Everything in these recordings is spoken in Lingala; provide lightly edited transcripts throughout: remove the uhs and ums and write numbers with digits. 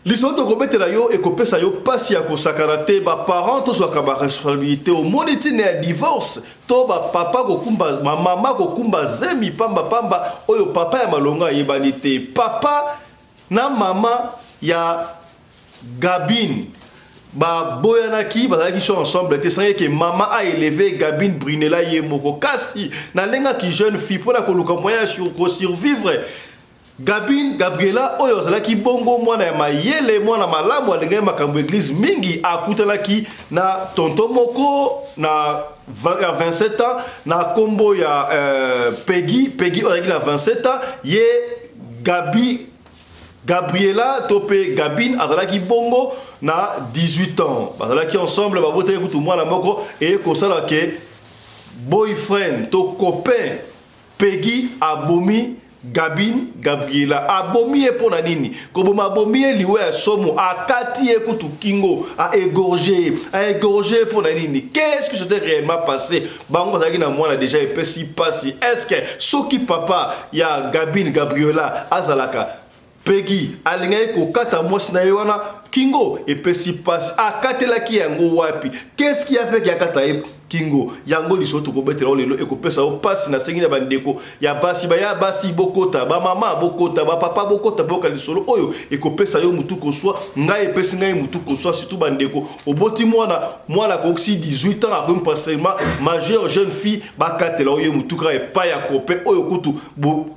Lisoto kobetela yo ekopesa yo pasi ya kosakana te ba parents to soka ba responsabilité au monde tine ya divorce to ba papa kokumba mama kokumba zemi pamba pamba oyo papa ya malonga yebani te papa na mama ya Gabine ba boyanaki bazalaki sont ensemble te sans que maman a élevé Gabine Brunella yemoko kasi na lenga ki jeune fille pour la koluka moyen sur survivre Gabine Gabriela oyo azalaki bongo mwana ya mayele mwana malamu alingai makambo église mingi akutalaki na tonton moko na 27 ans na kombo ya Peggy azalaki na 27 ans ye Gabriela topé Gabine azalaki bongo na 18 ans bazalaki ensemble babote kutu mwana moko et kosala ke boyfriend to copain Peggy abomi Gabine Gabriela abomi e pona nini koboma abomi e liwe ya somo akati e kutu kingo a égorger pona nini qu'est-ce qui s'était réellement passé bango bazaki na mwana déjà epesi pasi est-ce que soki papa ya Gabine Gabriela azalaka Peggy alingai kokata mwasi na wana kingo epesi pasi akatelaki yango wapi qu'est-ce qui a fait yakata kingo yango lisoto kobetela lelo ekopesa o pasi na sengi na bandeko ya basi bokota ba mama bokota ba papa bokota boka lisolo oyo ekopesa yo mutu koswa ngai epesi ngai mutu koswa surtout bandeko oboti mwana koksi 18 ans akomi pasellement majeur jeune fille bakatela oyo mutu ka epa ya kope oyo kutu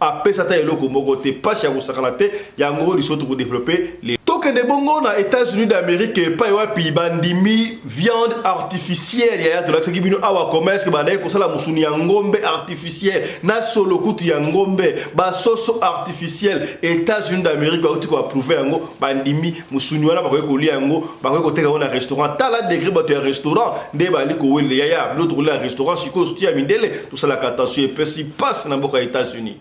apesa ta eloko moko te pasi ya kosakana te yango lisoto ko développer les tokende bongo na États-Unis d'Amérique pa wapi bandimi viande artificielle ya to lakaki bino awa commerce banaye kosala musuni ya ngombe artificielle na solo kutu ya ngombe ba soso artificielle États-Unis d'Amérique ba uti ko approuver yango bandimi musuni wana bakoye kolia yango bakoye koteka na restaurant tala degré bato ya restaurant nde bali ko wele ya l'autre la restaurant siko sotia mindele tout ça la attention et pesi passe na boka États-Unis.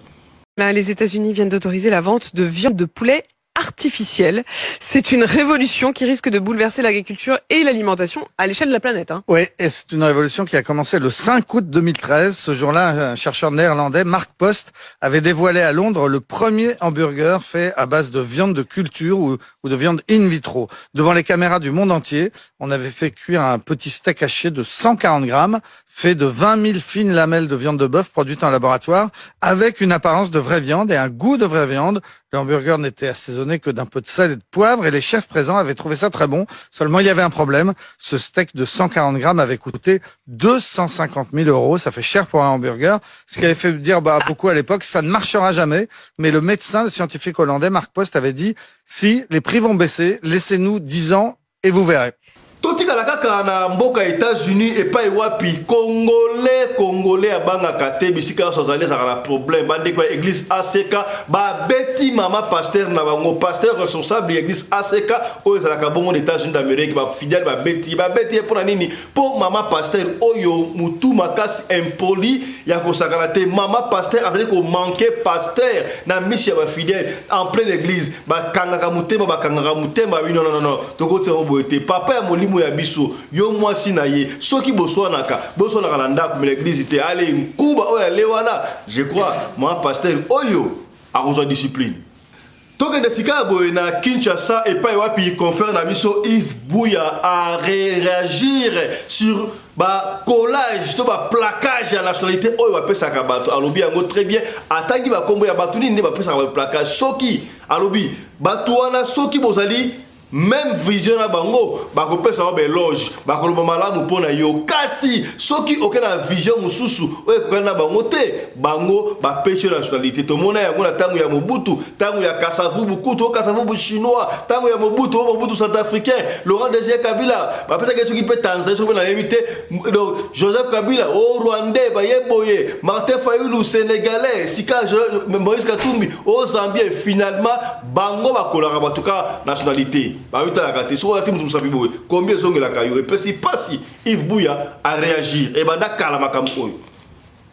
Là, les États-Unis viennent d'autoriser la vente de viande de poulet artificielle. C'est une révolution qui risque de bouleverser l'agriculture et l'alimentation à l'échelle de la planète. Hein. Oui, et c'est une révolution qui a commencé le 5 août 2013. Ce jour-là, un chercheur néerlandais, Mark Post, avait dévoilé à Londres le premier hamburger fait à base de viande de culture ou de viande in vitro. Devant les caméras du monde entier, on avait fait cuire un petit steak haché de 140 grammes, fait de 20 000 fines lamelles de viande de bœuf produites en laboratoire, avec une apparence de vraie viande et un goût de vraie viande. Le hamburger n'était assaisonné que d'un peu de sel et de poivre et les chefs présents avaient trouvé ça très bon. Seulement, il y avait un problème. Ce steak de 140 grammes avait coûté 250 000 €. Ça fait cher pour un hamburger. Ce qui avait fait dire beaucoup à l'époque, ça ne marchera jamais. Mais le médecin, le scientifique hollandais, Mark Post, avait dit, si les prix vont baisser, laissez-nous 10 ans et vous verrez. Totika kaka na mboka États-Unis et pas wapi congolais abanga te bisika sozali za na problème bande kwa église ACK ba beti mama pasteur na bango pasteur responsable église ACK oyo za ka bongo États-Unis d'Amérique ba fidèle ba beti pour na nini pour mama pasteur oyo mutu makasi impoli ya kosakana te mama pasteur azali ko manquer pasteur na mission ba fidèle en pleine église ba kangaka mutema non tokoti oboete papa ya molimo ya biso yo mwasi na ye soki boswanaka na ndako mais l'église te ale nkuba oya lewana je crois moi pasteur oyo akozwa discipline tokende sika boye na Kinshasa et pas wapi confère na biso Yves Buya a réagir sur ba collage to ba plaquage à nationalité oyo ba pesa ka bato alobi yango très bien atangi ba kombo ya bato nini ba pesa ba plaquage soki alobi bato wana soki bozali même vision na bango bakopesa ba éloge bakoloba malamu pona yo kasi soki okena vision mususu oyo kokana bango te bango ba péché nationalité to mona yango na tangu ya Mobutu tangu ya Kasavubu kuto Kasavubu chinois tangu ya Mobutu centrafricain Laurent Désiré Kabila ba pesa ke soki pe Tanzanie soki na éviter Joseph Kabila au Rwandais ba yeboye Martin Fayulu sénégalais Sika Moïse Katumbi au Zambie finalement bango bakolaka batuka nationalité. Combien sont la caillou et puis pas si Yves Buya a réagi et banda kalama kampo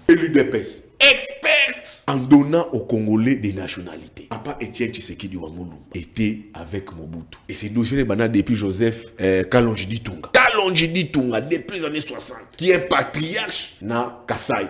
élu d'EPS experte en donnant aux Congolais des nationalités. Papa Étienne Tshisekedi Wamulu était avec Mobutu et c'est dossier bana depuis Joseph Kalonji Ditunga. Kalonji Tunga depuis les années 60, qui est un patriarche na Kasai.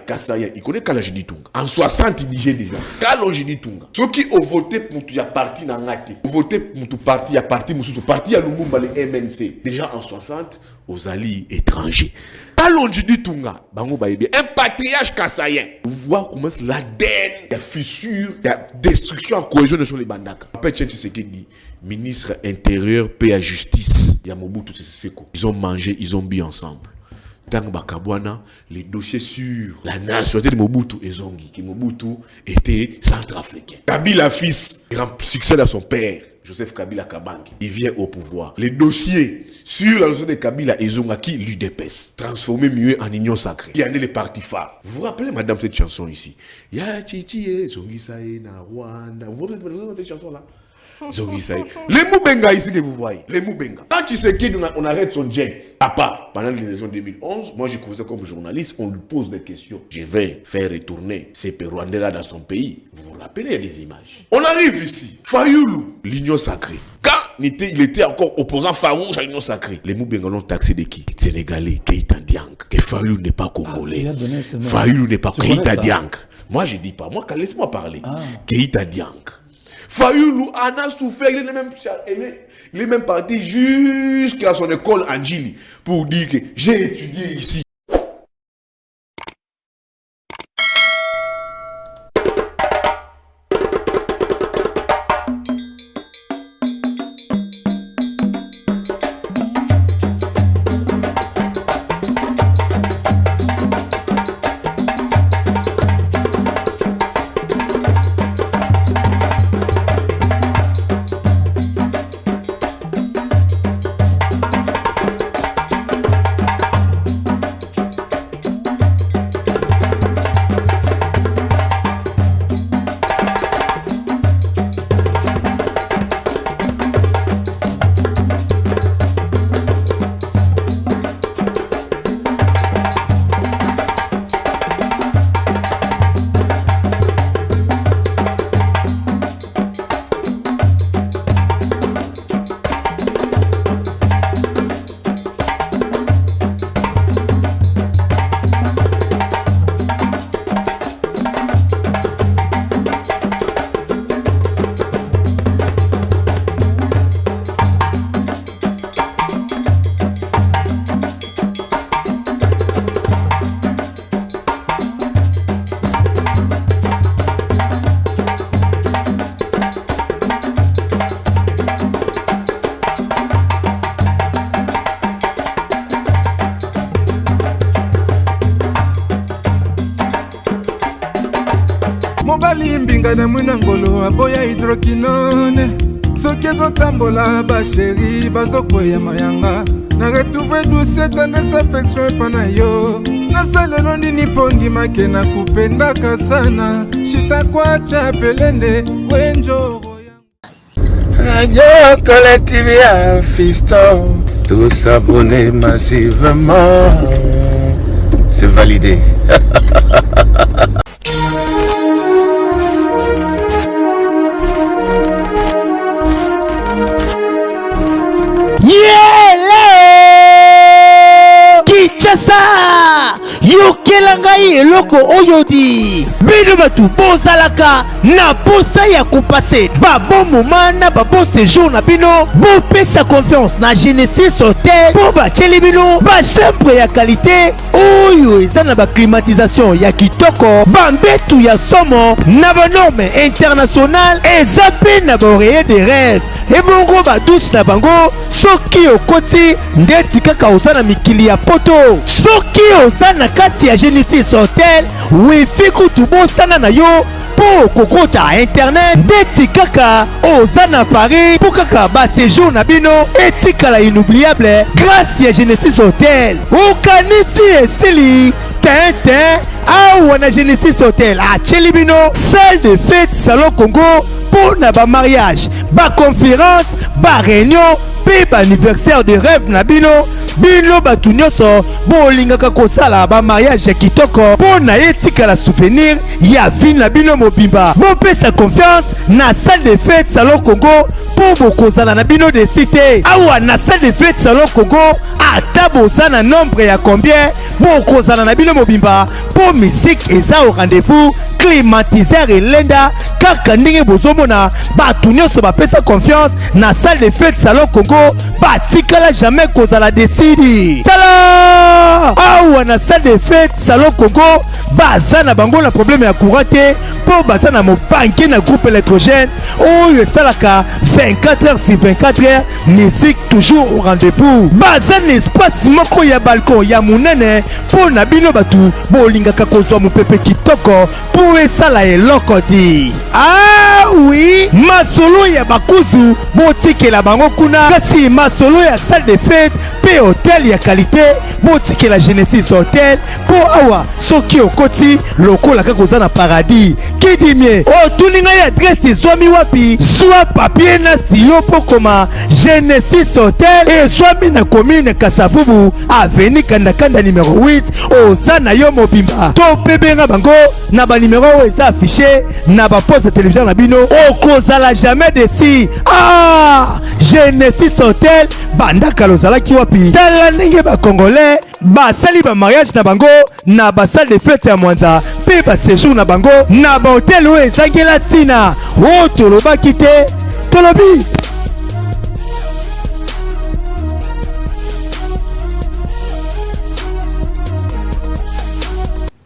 Il connaît Kalonji Tunga. En 60, il disait déjà. Kalonji Tunga. Ceux qui ont voté pour tout, il y a parti dans l'AT. Ont voté pour tout parti, il y a parti, parti à Lumumba, le MNC. Déjà en 60, aux alliés étrangers. Kalonji Tunga, un patriarche kassaïen. Vous voyez comment l'ADN, la fissure, la destruction en cohésion sur les bandaka. Après, dit ministre intérieur, paix et justice. Il y a Mobutu Seko. Ils ont mangé, ils ont bu ensemble. Tant Bakabwana, les dossiers sur la nationalité de Mobutu et Zongi, qui Mobutu était centrafricain. Kabila fils, grand succès à son père, Joseph Kabila Kabange, il vient au pouvoir. Les dossiers sur la nationalité de Kabila et Zonga, qui l'UDPS, transformé mieux en union sacrée, qui en est les partis phares. Vous vous rappelez, madame, cette chanson ici? Ya Chichi, Zongi Sae na Rwanda. Vous vous rappelez cette chanson-là? Les Moubenga ici que vous voyez, les Moubenga. Quand tu sais qu'on arrête son jet, papa, pendant les élections 2011, moi je causais comme journaliste, on lui pose des questions. Je vais faire retourner ces Rwandais-là dans son pays. Vous vous rappelez, il y a des images. On arrive ici, Fayoulou, l'union sacrée. Quand il était encore opposant farouche à l'union sacrée, les Moubenga l'ont taxé de qui? Sénégalais, Keïta Diank. Que Fayoulou n'est pas congolais. Fayoulou n'est pas Keïta Diank. Moi je dis pas, moi laisse-moi parler. Keïta Diank. Fayoulou en a souffert, il est même parti jusqu'à son école Anjili pour dire que j'ai étudié ici. mobali mbinga na mwina ngolo aboya hydroquinone soki ezotambola basheri bazokwea mayanga na retrouve douce tendresse affection epa na yo nasalelo nini mpo ndimake na kupendaka sana shitakwacha pelende wenjoro Radio Collective ya Fiston, tous s'abonner massivement, c'est validé. Kinshasa yokela ngai eloko oyo di bino batu bozalaka na posa ya kopase babo moma na babo séjour na bino bopesa confiance na Genesis Hotel po batieli bino bachambre ya qualité oyo eza na baclimatisation ya kitoko bambetu ya somo na banorme international eza mpe na baoreiller de rêve ebongo badouche na bango soki okoti ndeti kaka oza na mikili ya poto soki oza na kati ya Genesis Hotel wifi kutu bosana na yo po kokota internet ndeti kaka oza na Paris po kaka ba séjour na bino etikala inoubliable grâce ya Genesis Hotel okanisi esili tintin awa na Genesis Hotel atieli bino salle de fête salon Congo pour na ba mariage ba conférence ba réunion pe ba anniversaire de rêve na bino bino batu nyonso bolingaka kosala ba mariage ya kitoko mpo na ye tikala souvenir ya vie na bino mobimba bopesa confiance na salle de fête salon Congo mpo bokozala na bino de cité awa na salle de fête salon Congo ata boza na nombre ya combien bokozala na bino mobimba mpo musique eza au rendez-vous climatiseur elenda kaka ndenge bozomona batu nyonso bapesa confiance na salle de fête salon Congo batikala jamais kozala desidi tala awa na salle de fête salon Congo baza na bango na problème ya courant te mpo baza na mobanke na groupe électrogène oyo esalaka 24 heures sur 24 heures musique toujours au rendez-vous baza na espace moko ya balcon ya monene mpo na bino batu bolingaka kozwa mopepe kitoko mpo esala eloko ti ah oui masolo ya bakuzu botikela bango kuna kasi masolo ya salle de fête pe hotel ya qualité botikela Genesis hotel mpo awa soki okoti lokola kaka oza na paradis kidimie otuninga ya adresse ezwami wapi zwa papier na stylo mpo koma Genesis hotel ezwami na commune Kasavubu avenue Kandakanda numéro 8 oza na yo mobimba to mpe benga bango na banimero oyo eza affiché na baposte ya télévision na bino okozala jamais desi ah Genesis hotel bandaka lozalaki wapi tala ndenge bakongolais basali ba mariage na bango na basale de fête ya Mwanza pe ba séjour na bango na ba hotel oyo ezangela ntina o tolobaki te tolobi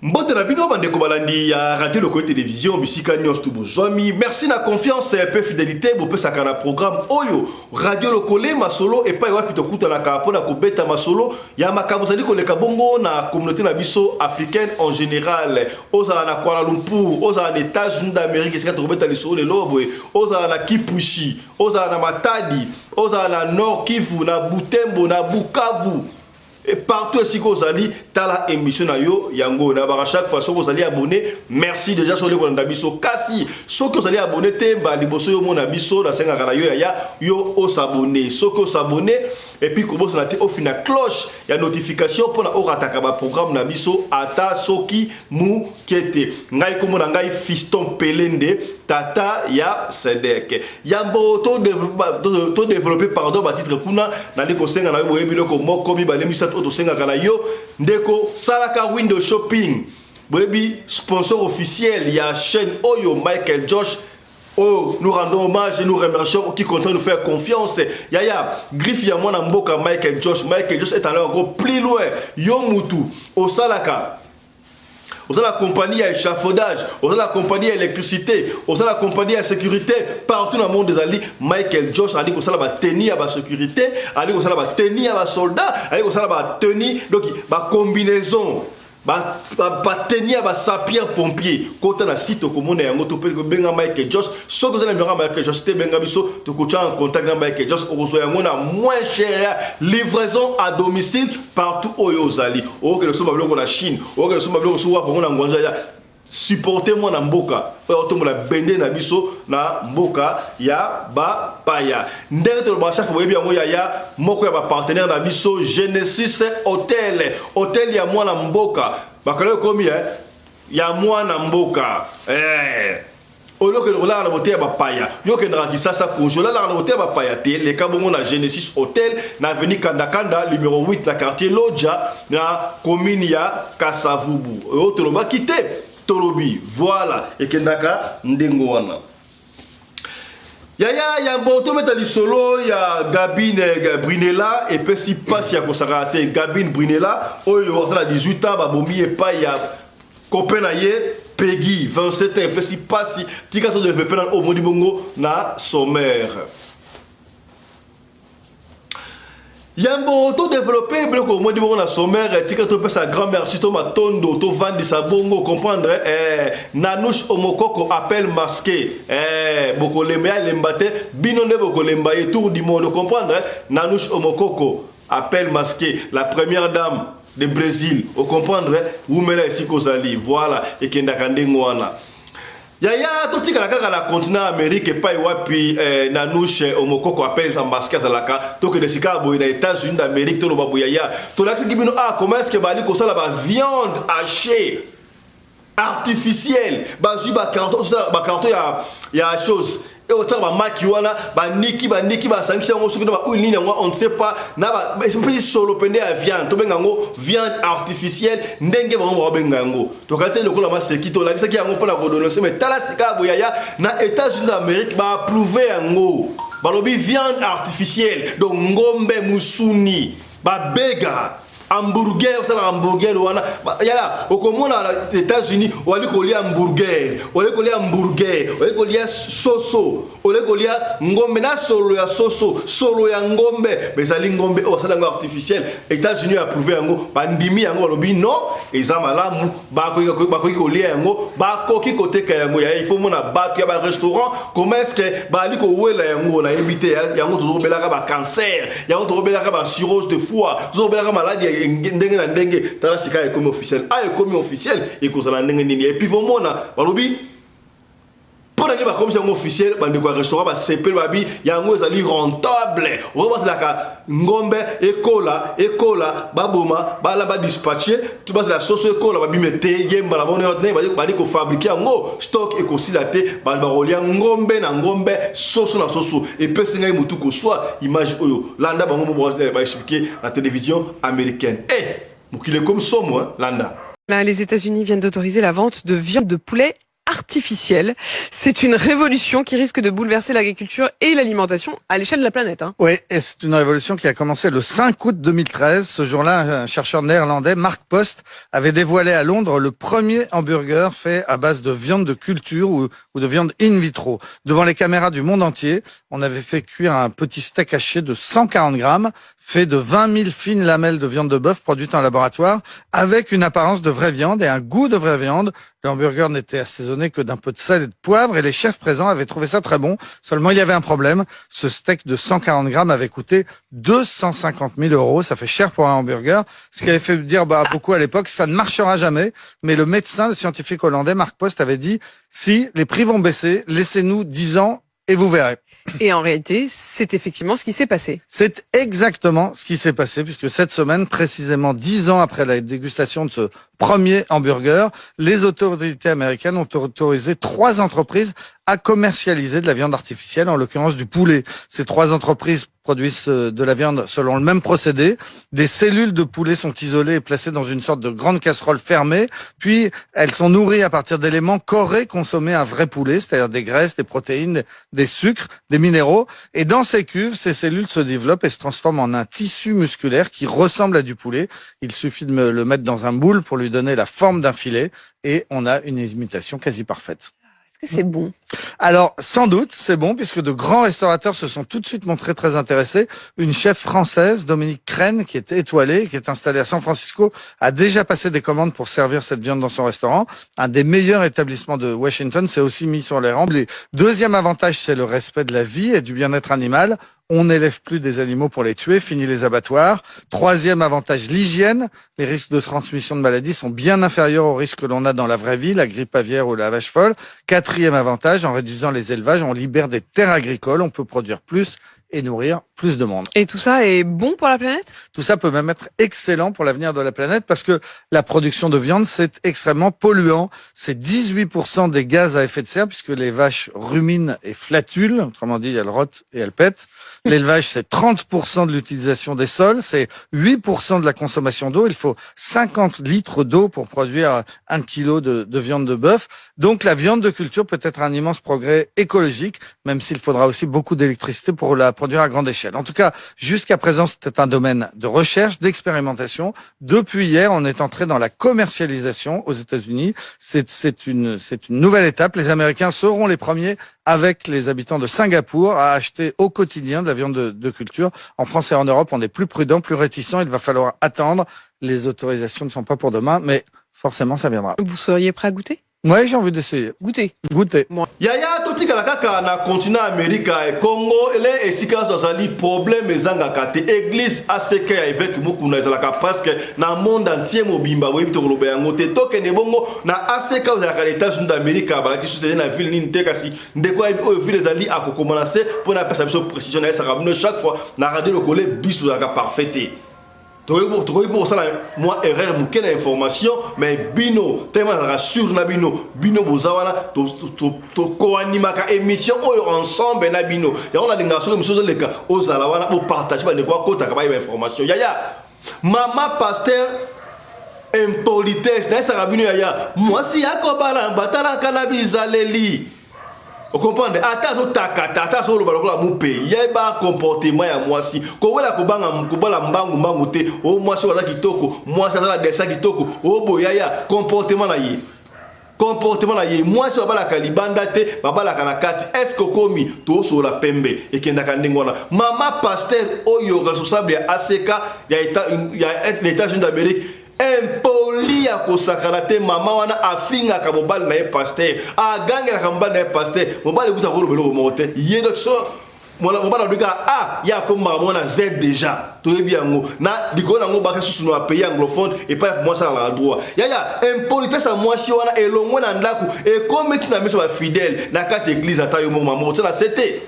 Mbote na bino bandeko balandi ya radio loko télévision bisika nyos tu bozwami merci na confiance et peu fidélité bo pesa kana programme oyo radio lokole masolo et pas wapi tokuta na kapo na kobeta masolo ya makambo zali koleka bongo na communauté na biso africaine en général oza na Kuala Lumpur oza na États-Unis d'Amérique c'est ka tobeta lisolo le lobwe oza na Kipushi oza na Matadi oza na Nord Kivu na Butembo na Bukavu et partout ainsi que vous allez dans la émission na yo yango na ba chaque fois que vous allez abonner merci déjà sur le kolanda biso kasi so que vous allez abonner te ba liboso yo mona biso na senga kana yo ya yo o s'abonner so que s'abonner et puis comment ça au final cloche ya notification pour na orataka ba programme na biso ata soki mu kete ngai komo na ngai fiston pelende tata ya Sedek yambo to développer pardon ba titre kuna na ndiko senga na yo boyebi loko moko mi ba lemisa to senga kana yo ndeko salaka window shopping boyebi sponsor officiel ya chaîne Oyo Michael Josh. Oh, nous rendons hommage et nous remercions qui comptent nous faire confiance. Yaya, griffe ya mwana mboka Michael Josh. Michael Josh est allé encore plus loin. Yomutu, Osalaka. Vous avez la compagnie à échafaudage, vous avez la compagnie à électricité, vous avez la compagnie à sécurité, partout dans le monde des alliés. Michael Josh a dit que vous avez la tenue à la sécurité, a dit que vous avez la tenue à la soldat, a dit que vous avez la tenue, donc la combinaison. Tenir ba sapien pompier kota na site komona yango to pe benga Michael Josh so ko zala benga Michael Josh te benga biso to ko en contact na Michael Josh o so yango na moins cher livraison à domicile partout oyo zali o ke le so bablo ko na Chine o ke le so bablo ko so wa ko na ngwanza ya supportez-moi na mboka oto mo la bende na biso na mboka ya ba paya ndere to ba chef boyebi yango ya moko ya ba partenaire na biso Genesis Hotel ya mwana mboka bakale komi ya mwana mboka oloke rola na bote ya ba paya yoke na kisasa konjola la na bote ya ba paya te le kabongo na Genesis Hotel na avenue Kandakanda numéro 8 na quartier Lodja na commune ya Kasavubu oto ba kite Torobi, voilà, et Kendaka Ndengoana. Ya mboto metali solo ya Gabine Brinella et puis si passe ya kosarate Gabine Brinella oyo a 18 ans ba bomi et pas ya Copenhague Peggy 27 ans et puis si passe tika to développer dans au modi bongo na sommaire. Yambo to développer bien ko modi bongo na sommaire tika to pesa grand-mère chito matondo to vendre sa bongo comprendre Nanouche Omokoko appel masqué boko lemba lembate binonde boko lemba et tour du monde comprendre Nanouche Omokoko appel masqué la première dame de Brésil au comprendre Oumela ici kozali voilà et kenda kandengo wana Yaya totika kaka na continent Amérique et pas wapi nanouche omokoko appelle ambassadeur zalaka to que de sika boy na États-Unis d'Amérique to lo babu yaya to la kibino comment est-ce que bali ko sala ba viande hachée artificielle ba ju ba carton ya chose et autant ba maki wana ba niki ba sankisha ngo suku ba uili on ne sait pas na ba petit solo pende à viande to benga ngo viande artificielle ndenge ba ngo benga ngo to kate le kola ma seki to la kisaki yango pona ko donner mais tala sika boyaya na États-Unis d'Amérique ba approuver yango ba lobi viande artificielle donc ngombe musuni ba bega hamburger ça hamburger wana yala okomona na États-Unis wali ko lia hamburger wali ko lia soso wali ko lia ngombe na solo ya soso solo ya ngombe bezali ngombe o sala ngo artificiel États-Unis approuvé yango bandimi yango lobi non eza malamu ba ko lia yango ba ko ki koteka yango ya il faut mona ba ya ba restaurant comment est-ce que ba ali ko wela yango na éviter yango to belaka ba cancer yango to belaka ba cirrhose de foie to belaka maladie ndenge na ndenge tala sika ekomi officiel ekomi officiel ekozala ndenge nini et puis vomona balobi pour aller ba comme ça officiel bande ko restaurant ba sepel babi yango ezali rentable o ba sala ngombe ekola baboma bala ba dispatcher tu bas la sauce ekola babi mete yemba la bonne ordre ba ko fabriquer yango stock ekosilaté ba rolia ngombe na ngombe sauce na sauce et pe singa mutu ko soit image oyo landa bango ba expliquer la télévision américaine mukile comme somo landa. Là, les États-Unis viennent d'autoriser la vente de viande de poulet artificielle. C'est une révolution qui risque de bouleverser l'agriculture et l'alimentation à l'échelle de la planète. Oui, et c'est une révolution qui a commencé le 5 août 2013. Ce jour-là, un chercheur néerlandais, Mark Post, avait dévoilé à Londres le premier hamburger fait à base de viande de culture ou de viande in vitro. Devant les caméras du monde entier, on avait fait cuire un petit steak haché de 140 grammes, fait de 20 000 fines lamelles de viande de bœuf produites en laboratoire, avec une apparence de vraie viande et un goût de vraie viande. Le hamburger n'était assaisonné que d'un peu de sel et de poivre et les chefs présents avaient trouvé ça très bon. Seulement, il y avait un problème. Ce steak de 140 grammes avait coûté 250 000 €. Ça fait cher pour un hamburger. Ce qui avait fait dire beaucoup à l'époque, ça ne marchera jamais. Mais le médecin, le scientifique hollandais, Mark Post, avait dit, si les prix vont baisser, laissez-nous 10 ans et vous verrez. Et en réalité, c'est effectivement ce qui s'est passé. C'est exactement ce qui s'est passé, puisque cette semaine, précisément 10 ans après la dégustation de ce premier hamburger, les autorités américaines ont autorisé 3 entreprises à commercialiser de la viande artificielle, en l'occurrence du poulet. Ces 3 entreprises produisent de la viande selon le même procédé. Des cellules de poulet sont isolées et placées dans une sorte de grande casserole fermée, puis elles sont nourries à partir d'éléments qu'aurait consommé un vrai poulet, c'est-à-dire des graisses, des protéines, des sucres, des minéraux. Et dans ces cuves, ces cellules se développent et se transforment en un tissu musculaire qui ressemble à du poulet. Il suffit de le mettre dans un moule pour lui donner la forme d'un filet et on a une imitation quasi parfaite. Est-ce que c'est bon? Alors, sans doute, c'est bon, puisque de grands restaurateurs se sont tout de suite montrés très intéressés. Une chef française, Dominique Crène, qui est étoilée, qui est installée à San Francisco, a déjà passé des commandes pour servir cette viande dans son restaurant. Un des meilleurs établissements de Washington s'est aussi mis sur les rangs. Le deuxième avantage, c'est le respect de la vie et du bien-être animal. On n'élève plus des animaux pour les tuer, fini les abattoirs. Troisième avantage, l'hygiène. Les risques de transmission de maladies sont bien inférieurs aux risques que l'on a dans la vraie vie, la grippe aviaire ou la vache folle. Quatrième avantage, en réduisant les élevages, on libère des terres agricoles, on peut produire plus et nourrir plus de monde. Et tout ça est bon pour la planète? Tout ça peut même être excellent pour l'avenir de la planète parce que la production de viande, c'est extrêmement polluant. C'est 18% des gaz à effet de serre puisque les vaches ruminent et flatulent. Autrement dit, elles rotent et elles pètent. L'élevage, c'est 30% de l'utilisation des sols. C'est 8% de la consommation d'eau. Il faut 50 litres d'eau pour produire 1 kilo de viande de bœuf. Donc, la viande de culture peut être un immense progrès écologique, même s'il faudra aussi beaucoup d'électricité pour la produire à grande échelle. En tout cas, jusqu'à présent, c'était un domaine de recherche, d'expérimentation. Depuis hier, on est entré dans la commercialisation aux États-Unis. C'est une nouvelle étape. Les Américains seront les premiers, avec les habitants de Singapour, à acheter au quotidien de la viande de culture. En France et en Europe, on est plus prudent, plus réticent. Il va falloir attendre. Les autorisations ne sont pas pour demain, mais forcément, ça viendra. Vous seriez prêt à goûter? Ouais, j'ai envie d'essayer. Goûter. Goûter. Yaya totika la kaka na continent Amerika et Congo ele esika zazali problème ezanga kate église ACK ya évêque mukuna ezalaka parce que na monde entier mobimba boyebi to koloba yango te tokende bongo na ACK ozalaka na États-Unis d'Amérique balaki soutenu na ville nini te kasi ndeko oyo ville ezali akokomanase pour na pesa biso précision na esaka bino chaque fois na radio lokole biso ozalaka parfait te. Pour ça, moi, erreur, mouké information, mais bino, tellement rassure na bino, bino bozawana, to co-animaka émission, ensemble na bino. Ya on a des garçons, monsieur Zoleka, ozalawana, pour partager, de quoi, kota, kaba, information. Yaya, maman pasteur, impolitesse, na sa rabino yaya, moi, si yakobala, batala, cannabis, aleli. Vous comprenez? Attention takata, attention le balokola moupe. Yeba comportement ya mwasi. Ko wela ko banga mukubala mbangu te. O mwasi wala kitoko, mwasi azala desa kitoko. O boyaya comportement na ye. Comportement na ye. Mwasi babala kalibanda te, babala kanakati. Est-ce que komi to so la pembe et kenda kandengona. Mama pasteur oyo responsable ya ACK ya États-Unis d'Amérique. Impoli ya kosakana te mama wana afinga ka mobali na ye pasteur aganga ka mobali na ye pasteur mobali buta ko lobelo mote yedo so mobali ndika ya ko mama na Z déjà to yebi yango na dikona ngo baka susu no pays anglophone et pas moi ça la droit yaya impolitesse à moi si wana elongo na ndaku e kometi na miso ba fidèle na kati église atayo mo mama otela c'était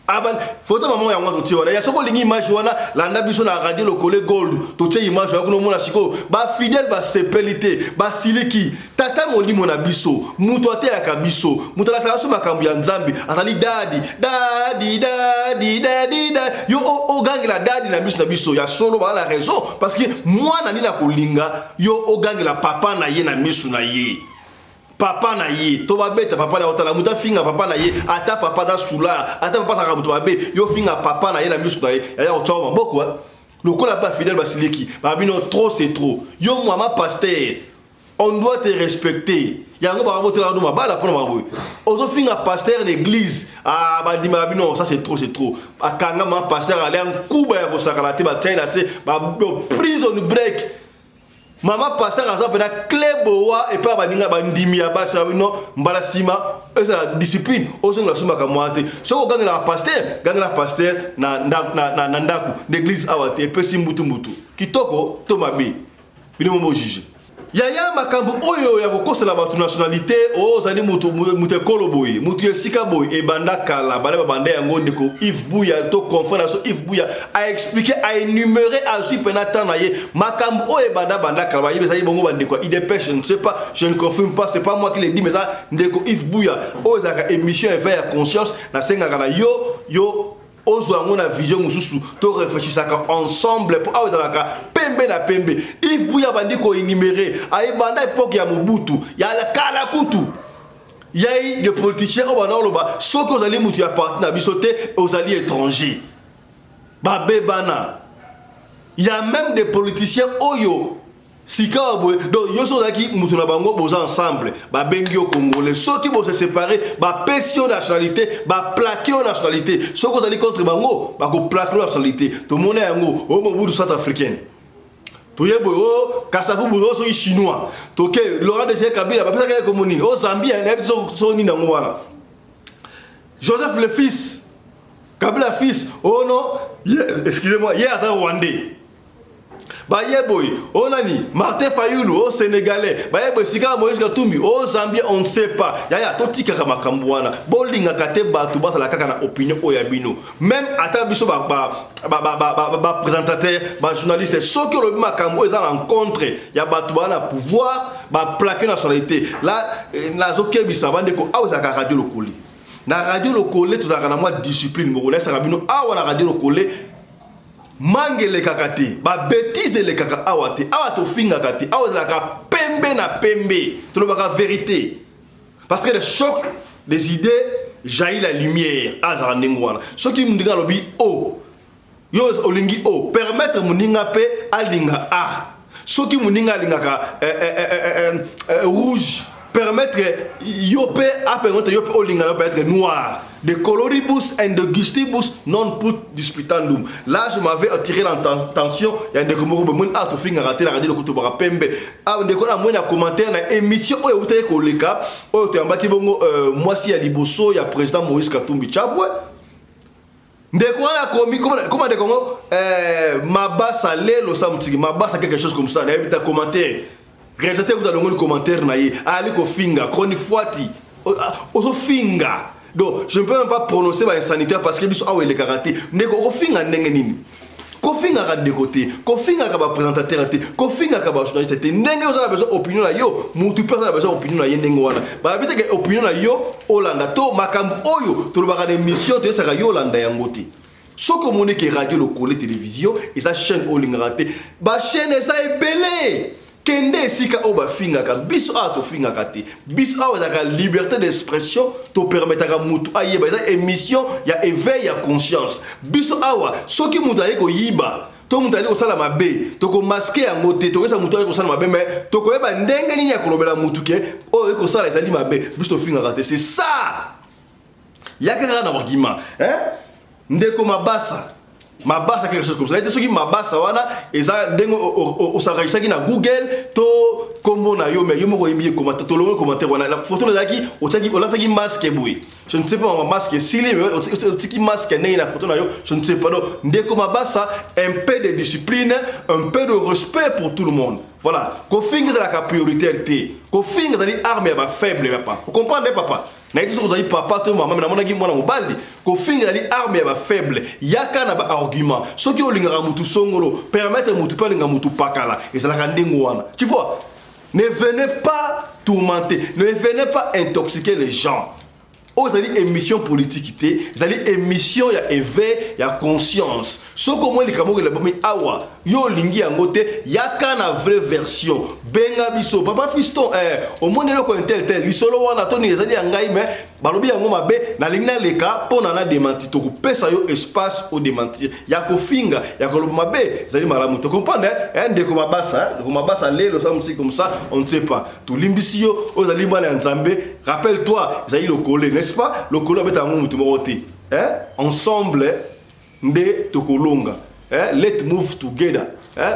aban photo maman ya ngwato tiwana ya soko lingi image wana landa biso na radio lokole gold to tie image ya kuno mona siko ba fidèle ba sepelité ba siliki tata molimo na biso muto ate ya kabiso muto la klaso makambu ya nzambi atali dadi yo o gangela dadi na biso ya solo ba la raison parce que moi na nina kolinga yo o gangela papa na ye na misu na ye papa na ye to ba beta papa na otala muta finga papa na ye ata papa da sula ata papa sa muto ba be yo finga papa na ye na misu na ye ya otoma boko le kola pas fidèle basileki ba bino trop c'est trop yo mama pasteur on doit te respecter yango ba botela no mabala pona maboy ozo finga pasteur l'église ba dima bino ça c'est trop akanga mama pasteur aller en kuba ya kosakala te ba China c'est ba prison break. Maman pasteur a pena kleboa et pas baninga bandimi ya basa bino mbala sima esa discipline ozo la suma ka moate so ganga la pasteur na ndaku l'église awate et pesi mbutu kitoko to mabe bino mo juge yaya makambo oyo ya kokosela batu nationalité ozali mutu kolo boy mutu esika boy e banda kala bale banda yango ndeko Yves Buya to conférence Yves Buya a expliqué a énuméré a suite penata na ye makambo oyo banda kala ba yebesa bongo bandeko IDP je ne sais pas je ne confirme pas c'est pas moi qui le dis mais ça ndeko Yves Buya ozaka émission éveil à conscience na senga kana yo ozo ngona vision mususu to réfléchissaka ensemble pour awezalaka pembe na pembe Yves Buya bandi ko énumérer ay banda époque ya Mobutu ya la kala kutu yai de politiciens au bana loba soko ozali mutu ya parti na bisote ozali étranger ba bebana il y a même des politiciens oyo sika boy donc yo so daki mutu na bango boza ensemble ba bengi au congolais ceux qui vont se séparer ba pension nationalité ba plaquer nationalité ceux qui allez contre bango ba ko plaquer nationalité to mona yango o Mobutu South africaine to yebo o kasafu buzo so chinois to ke Laurent Désiré Kabila ba pesa ka komoni o Zambia na so ni nango wana Joseph le fils Kabila fils oh non yes, excusez-moi hier à Rwandais Bayeboy, onani, Martin Fayoulou, au Sénégalais, Bayeboy, Sika Moïse Katumbi, au Zambie, on ne sait pas. Yaya, toti kaka kambouana, bolinga kate batuba sa la kaka na opinion oyabino. Même ata biso présentateur, journaliste, ceux qui ont le makambo, ils ont rencontré, ya batuba na pouvoir, plaquer nationalité. Là, la zoké bisabande ko awzaka radio lokoli. Na radio lokoli, tout ça na moi discipline, mongolais, ça rabino, awa na radio lokoli. Mangele kakati ba bêtise le kaka awate awato finga kati awazaka pembe na pembe to le baka vérité parce que le choc des idées jaillit la lumière azara ndengwana ce qui mundiga lobi o yo olingi o permettre muninga pe alinga a ce qui muninga alinga ka rouge permettre yope à permettre yope au lingala peut être noir de coloribus and de gustibus non put disputandum. Là je m'avais attiré l'attention il y a des comme mon a to finga rater la radio ko to bara pembe a ndeko na moi na commentaire na émission o yote ko leka o to ambaki bongo moi si ya liboso ya président Moïse Katumbi Chapwe ndeko na komi comment de Congo mabasa lelo samtiki mabasa quelque chose comme ça na ebita commentaire réalisateur vous allez le commentaire naïe ali ko finga kroni fwati ozo finga donc je ne peux même pas prononcer ma sanitaire parce que biso awe le karaté ndeko ko finga ndenge nini ko finga ka de côté ko finga ka ba présentateur té ko finga ka ba journaliste té ndenge vous avez besoin opinion na yo mutu personne a besoin opinion na ye ndenge wana ba bita ke opinion na yo olanda to makambu oyo to ba ka émission to saka yo olanda yango té soko monique radio le collé télévision et sa chaîne olingaraté ba chaîne ça est belé kende sika oba finga ka biso a to finga ka te biso a la liberté d'expression to permettra mutu ayeba za émission ya éveil ya conscience biso awa soki mutu aye ko yiba to mutu ali ko sala mabe to ko masquer yango te to ko mutu aye ko sala mabe mais to ko yeba ndenge nini ya kolobela mutu ke o ko sala ezali mabe biso to finga ka te c'est ça yakaka na argument ndeko mabasa quelque chose comme ça. Ce qui mabasa wana eza ndengo osarajisaki na Google to kombo na yo mais yo moko yimbi commentaire to longo commentaire wana la photo lazaki olataki masque boui. Je ne sais pas ma masque sili mais otiki masque né na photo na yo je ne sais pas donc ndeko mabasa un peu de discipline, un peu de respect pour tout le monde. Voilà, ko finga de la priorité, ko finga de arme ba faible papa. Vous comprenez papa? Na iti soko zali papa to maman na monaki mwana mobali ko finga zali arme ba faible yaka na ba argument soki olingaka mutu songolo permettre mutu pa linga mutu pakala et ça la ndingo wana tu vois ne venez pas tourmenter ne venez pas intoxiquer les gens. Oh, c'est une émission politique, c'est une émission ya éveil, ya conscience. Ce que moi les camarades la bomi awa, yo lingi angote, yaka na vraie version. Benga biso, papa fiston, au moins le coin tel, l'isolo wana toni les alliés angai mais balobi yango mabe na lingna leka pona na démentir to pesa yo espace au démentir. Yako finga, yako lo mabe, zali malamu. Tu comprends ndeko mabasa lelo ça musique comme ça, on ne sait pas. Tu limbisio, aux aliments en Nzambe, rappelle-toi, zali le collé. N'est-ce pas? Le colon est un mot ensemble de tokolonga. Let's move together.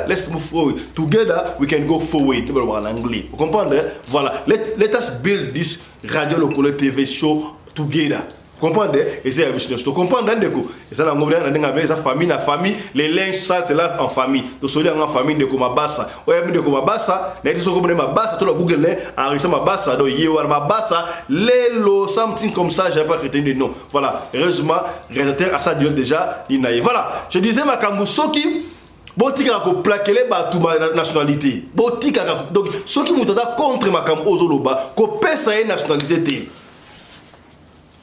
Let's move forward. Together we can go forward. En anglais. Vous comprenez? Voilà. Let us build this radio local TV show together. Comprenez? Et c'est la business. Tu comprends d'un déco. Et ça, la famille, les linges, ça, c'est là en famille. Tu sais, en famille de Komabassa. Ouais, de Komabassa, mais tu sais comment Mabassa, tu as Google, enregistré Mabassa, donc Yewar Mabassa, Lelo, something comme ça, j'ai pas retenu de nom. Voilà. Heureusement, réalisateur, à ça, déjà, il n'a. Voilà. Je disais, ma Kamousoki, botika ko plaquer les batuma nationalité. Botika donc, ceux qui m'ont contre ma Kamozoloba, ko pesa nationalité té.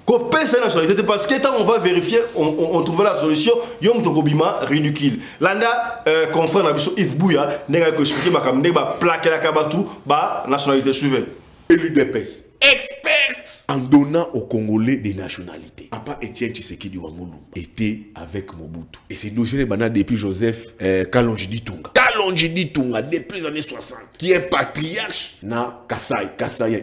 Copé c'est nationalité parce que quand on va vérifier on trouve la solution yom tokobima ridicule landa confrère na biso Yves Bouya nenga ko expliquer makam ne ba plaquer la kabatu ba nationalité suivante élu d'EPS experte en donnant aux Congolais des nationalités. Papa Étienne Tshisekedi Wamulumba était avec Mobutu. Et c'est dossier bana depuis Joseph Kalonji Tunga. Kalonji Tunga depuis les années 60. Qui est patriarche na Kasai.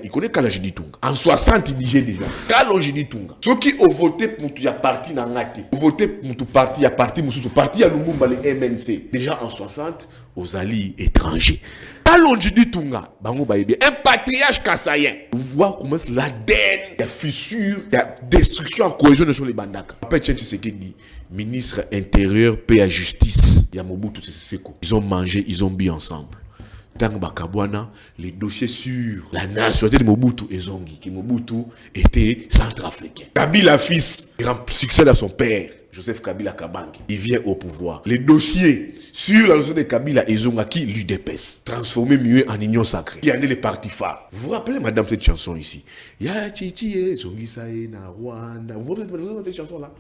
Il connaît Kalonji Tunga. En 60 il disait déjà. Kalonji Tunga. Ceux qui ont voté pour tu as parti na ngati. Voté pour tu parti, il y a parti Moussou. Parti à Lumumba les MNC. Déjà en 60 aux alliés étrangers. Kalonji Tunga, bango baïbi, un patriarche kassaïen. Vous voyez comment l'ADN, la fissure, la destruction en cohésion sur les bandaka. Après Tshisekedi, ministre intérieur, paix et justice. Yamobutu Seseko. Ils ont mangé, ils ont bu ensemble. Tant Bakabwana, les dossiers sur la nationalité de Mobutu et Zongi, qui Mobutu était centrafricain. Kabila fils, grand succès à son père. Joseph Kabila Kabange, il vient au pouvoir. Les dossiers sur la notion de Kabila et Zonga qui l'UDPS, transformé mieux en union sacrée. Il y en a les partis phares. Vous vous rappelez, madame, cette chanson ici? Ya Chichi, Zongi Sae na Rwanda. Vous vous rappelez cette chanson-là?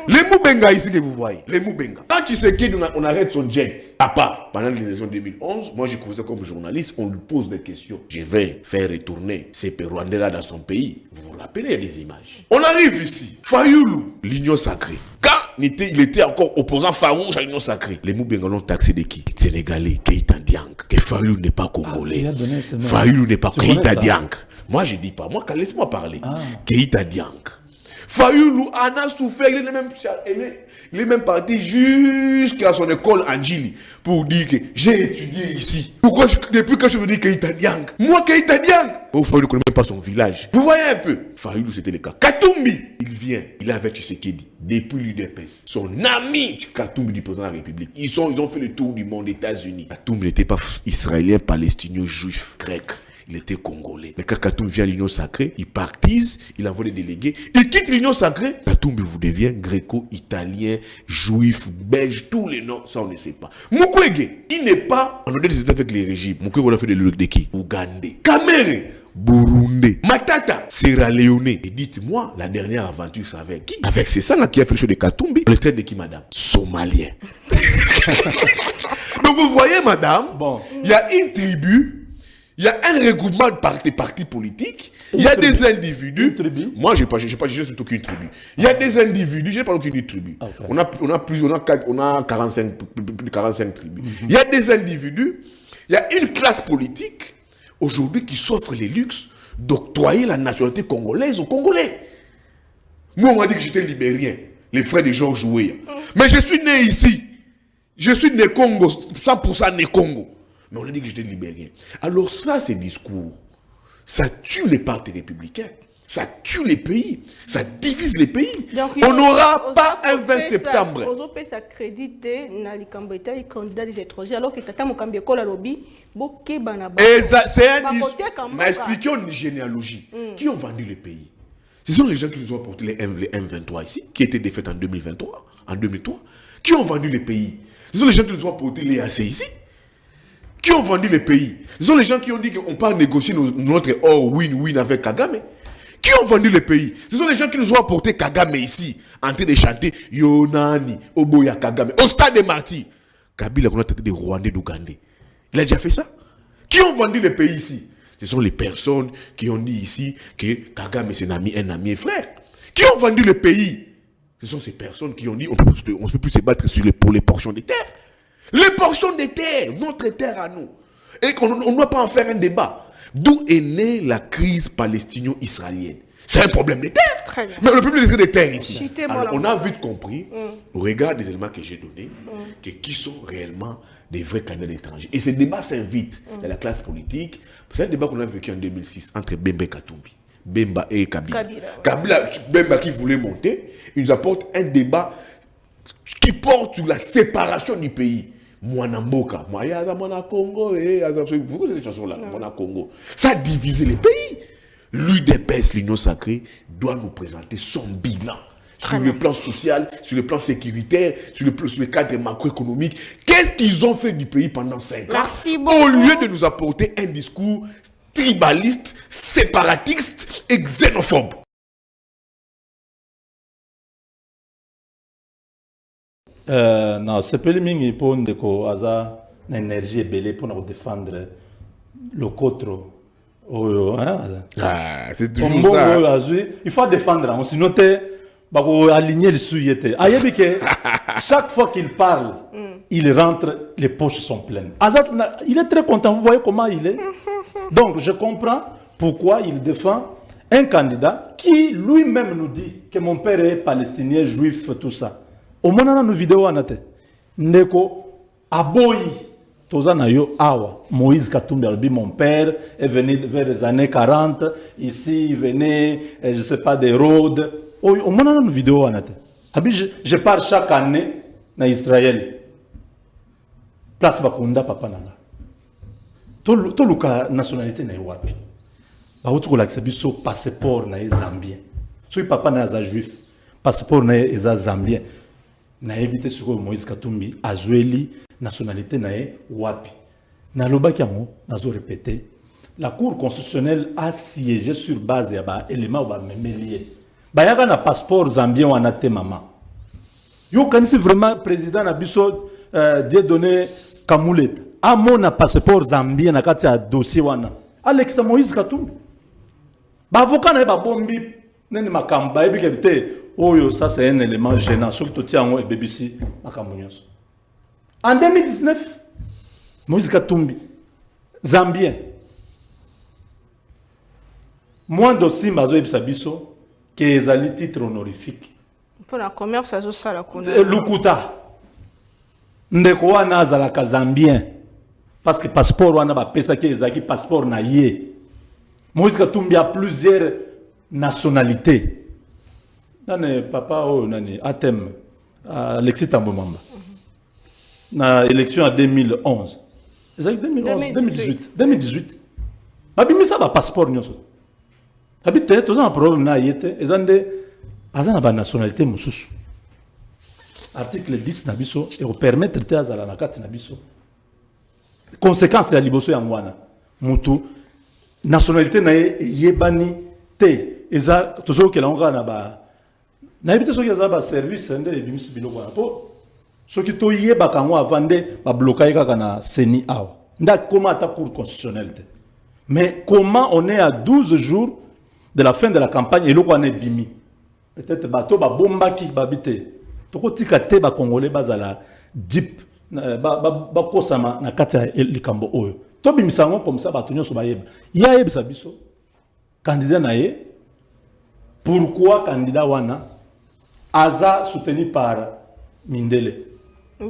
Les Moubenga ici que vous voyez, les Moubenga. Quand Tshisekedi, on arrête son jet, papa, pendant l'élection 2011, moi j'ai trouvé ça comme journaliste, on lui pose des questions. Je vais faire retourner ces Rwandais là dans son pays. Vous vous rappelez, il y a des images. On arrive ici, Fayoulou, l'Union Sacrée. Quand il était encore opposant farouche à l'Union Sacrée, les Moubenga l'ont taxé de qui? Sénégalais, Keïta Diank. Que Fayoulou n'est pas congolais. Fayoulou n'est pas Keïta Diank. Moi je dis pas, moi laisse-moi parler. Keïta Diank. Fayoulou en a souffert, il est même parti jusqu'à son école Anjili pour dire que j'ai étudié ici. Pourquoi depuis que je veux dire Keïta Diank? Moi Keïta Diank. Fayoulou ne connaît même pas son village. Vous voyez un peu? Fayoulou c'était le cas. Katumbi, il vient, il est avec Tshisekedi depuis l'UDPS. Son ami Katumbi du président de la République. Ils ont fait le tour du monde, États-Unis. Katumbi n'était pas israélien, palestinien, juif, grec. Il était congolais. Mais quand Katumbi vient à l'Union Sacrée, il partise, il envoie des délégués, il quitte l'Union Sacrée. Katumbi vous devient gréco-italien, juif, belge, tous les noms, ça on ne sait pas. Mukwege, il n'est pas en odeur avec les régimes. Mukwege, on a fait de qui? Ougandais. Kamere, Burundi. Matata, Sierra Leone. Et dites-moi, la dernière aventure, c'est avec qui? Avec c'est ça là qui a fait le show de Katumbi. Le trait de qui, madame? Somalien. Donc vous voyez, madame, il y a une tribu. Il y a un regroupement de partis politiques, il y a des individus. Moi, je n'ai pas jugé surtout qu'une tribu. Il y a des individus, je n'ai pas aucune tribu. Okay. On a 45 tribus. Il y a des individus, il y a une classe politique aujourd'hui qui s'offre les luxes d'octroyer la nationalité congolaise aux Congolais. Moi, on m'a dit que j'étais libérien, les frères de Georges Weah. Mais je suis né ici. Je suis né Congo, 100% né Congo. Mais on a dit que j'étais libérien. Alors ça, ces discours, ça tue les partis républicains, ça tue les pays, ça divise les pays. Donc, on n'aura pas un 20 septembre. On peut s'accréditer dans les candidats des étrangers alors que Tata Mokambi Kola Lobby, c'est un discours. Mais expliquons une généalogie. Qui ont vendu les pays? Ce sont les gens qui nous ont apporté les M23 ici, qui étaient défaits en 2023, en 2003. Qui ont vendu les pays? Ce sont les gens qui nous ont apporté les AC ici. Qui ont vendu les pays? Ce sont les gens qui ont dit qu'on part négocier notre or win-win avec Kagame. Qui ont vendu les pays? Ce sont les gens qui nous ont apporté Kagame ici, en train de chanter Yonani, Oboya Kagame, au stade des Martyrs. Kabila qu'on a traité des Rwandais d'Ougandais. Il a déjà fait ça? Qui ont vendu les pays ici? Ce sont les personnes qui ont dit ici que Kagame c'est un ami et frère. Qui ont vendu les pays? Ce sont ces personnes qui ont dit on ne peut plus se battre pour les portions de terre. Les portions de terre, notre terre à nous. Et qu'on ne doit pas en faire un débat. D'où est née la crise palestino-israélienne? C'est un problème de terre. Mais le problème de terre ici. Alors, on a vite compris, au regard des éléments que j'ai donnés, que qui sont réellement des vrais candidats étrangers. Et ce débat s'invite dans la classe politique. C'est un débat qu'on a vécu en 2006 entre Bemba et Katumbi. Bemba et Kabila. Kabila, Bemba qui voulait monter, il nous apporte un débat qui porte sur la séparation du pays. Mwanamboka, Mwana Congo, vous connaissez cette chanson-là, Mwana Congo. Ça a divisé les pays. L'UDPS, l'Union Sacrée, doit nous présenter son bilan sur le plan social, sur le plan sécuritaire, sur le cadre macroéconomique. Qu'est-ce qu'ils ont fait du pays pendant 5 ans? Au lieu de nous apporter un discours tribaliste, séparatiste et xénophobe. Non, c'est pas le mingi pour ndeko aza na énergie belé pour nous défendre le contre. C'est toujours ça. Il faut défendre, sinon aligner le souillete. Chaque fois qu'il parle, il rentre, les poches sont pleines. Azat, il est très content, vous voyez comment il est. Donc je comprends pourquoi il défend un candidat qui lui-même nous dit que mon père est palestinien, juif, tout ça. Au moins, dans nos vidéos, Ndeko Aboyi, Tozanayo Awa, Moïse Katumbi, mon père est venu vers les années 40, ici il venait, je ne sais pas, des Rhodes. Au moins, dans nos vidéos, je pars chaque année dans Israël. Place Bakunda, Papa Nanga. Tout le nationalité n'est pas. Baoutou l'aksabiso passeport na zambien. Si papa na juif, passeport na zambien. Na évité sur Moïse Katumbi azweli nationalité na wapi. Na lobaki yango nazo répéter. La Cour constitutionnelle a siégé sur base ya ba éléments ba memelier. bayaka na passeport zambien wana te mama yo kanisi vraiment président na biso Dieudonné Kamuleta amona passeport zambien na kati ya dossier wana Alex Moïse Katumbi ba avocat na ba bombi nene makamba ebi kebite oyo ça c'est un élément gênant surtout to tiango e BBC makambo nyonso en 2019 Moïse Katumbi zambien moins d'aussi mazo ebisa biso que ezali titre honorifique pour la commerce azo sala kuna lukuta ndeko wana azalaka zambien parce que passeport wana ba pesa ke ezaki passeport na ye Moïse Katumbi a plusieurs nationalités nane papa o nani atem Alexis Tambo Mamba na élection en 2011 ezaki 2018 babimisa ba passeport nyonso habite tous un problème na yete ezande azana ba nationalité mususu article 10 na biso et permettre te azala na kati na biso conséquence ya liboso ya ngwana mutu nationalité na yebani te eza tozo ke longa na ba na ebite soki za ba service nde ebimisi biloko na po soki to yeba kango avande ba bloquer kaka na seni awa nda comment ta cour constitutionnelle te mais comment on est à 12 jours de la fin de la campagne et le quoi n'est bimi peut-être bateau ba bomba qui babite toko tika te ba congolais bazala deep ba kosama na kati ya likambo oyo to bimisango comme ça bato nyonso bayeba ya yebisa biso candidat na ye pourquoi candidat wana aza soutenu par Mindele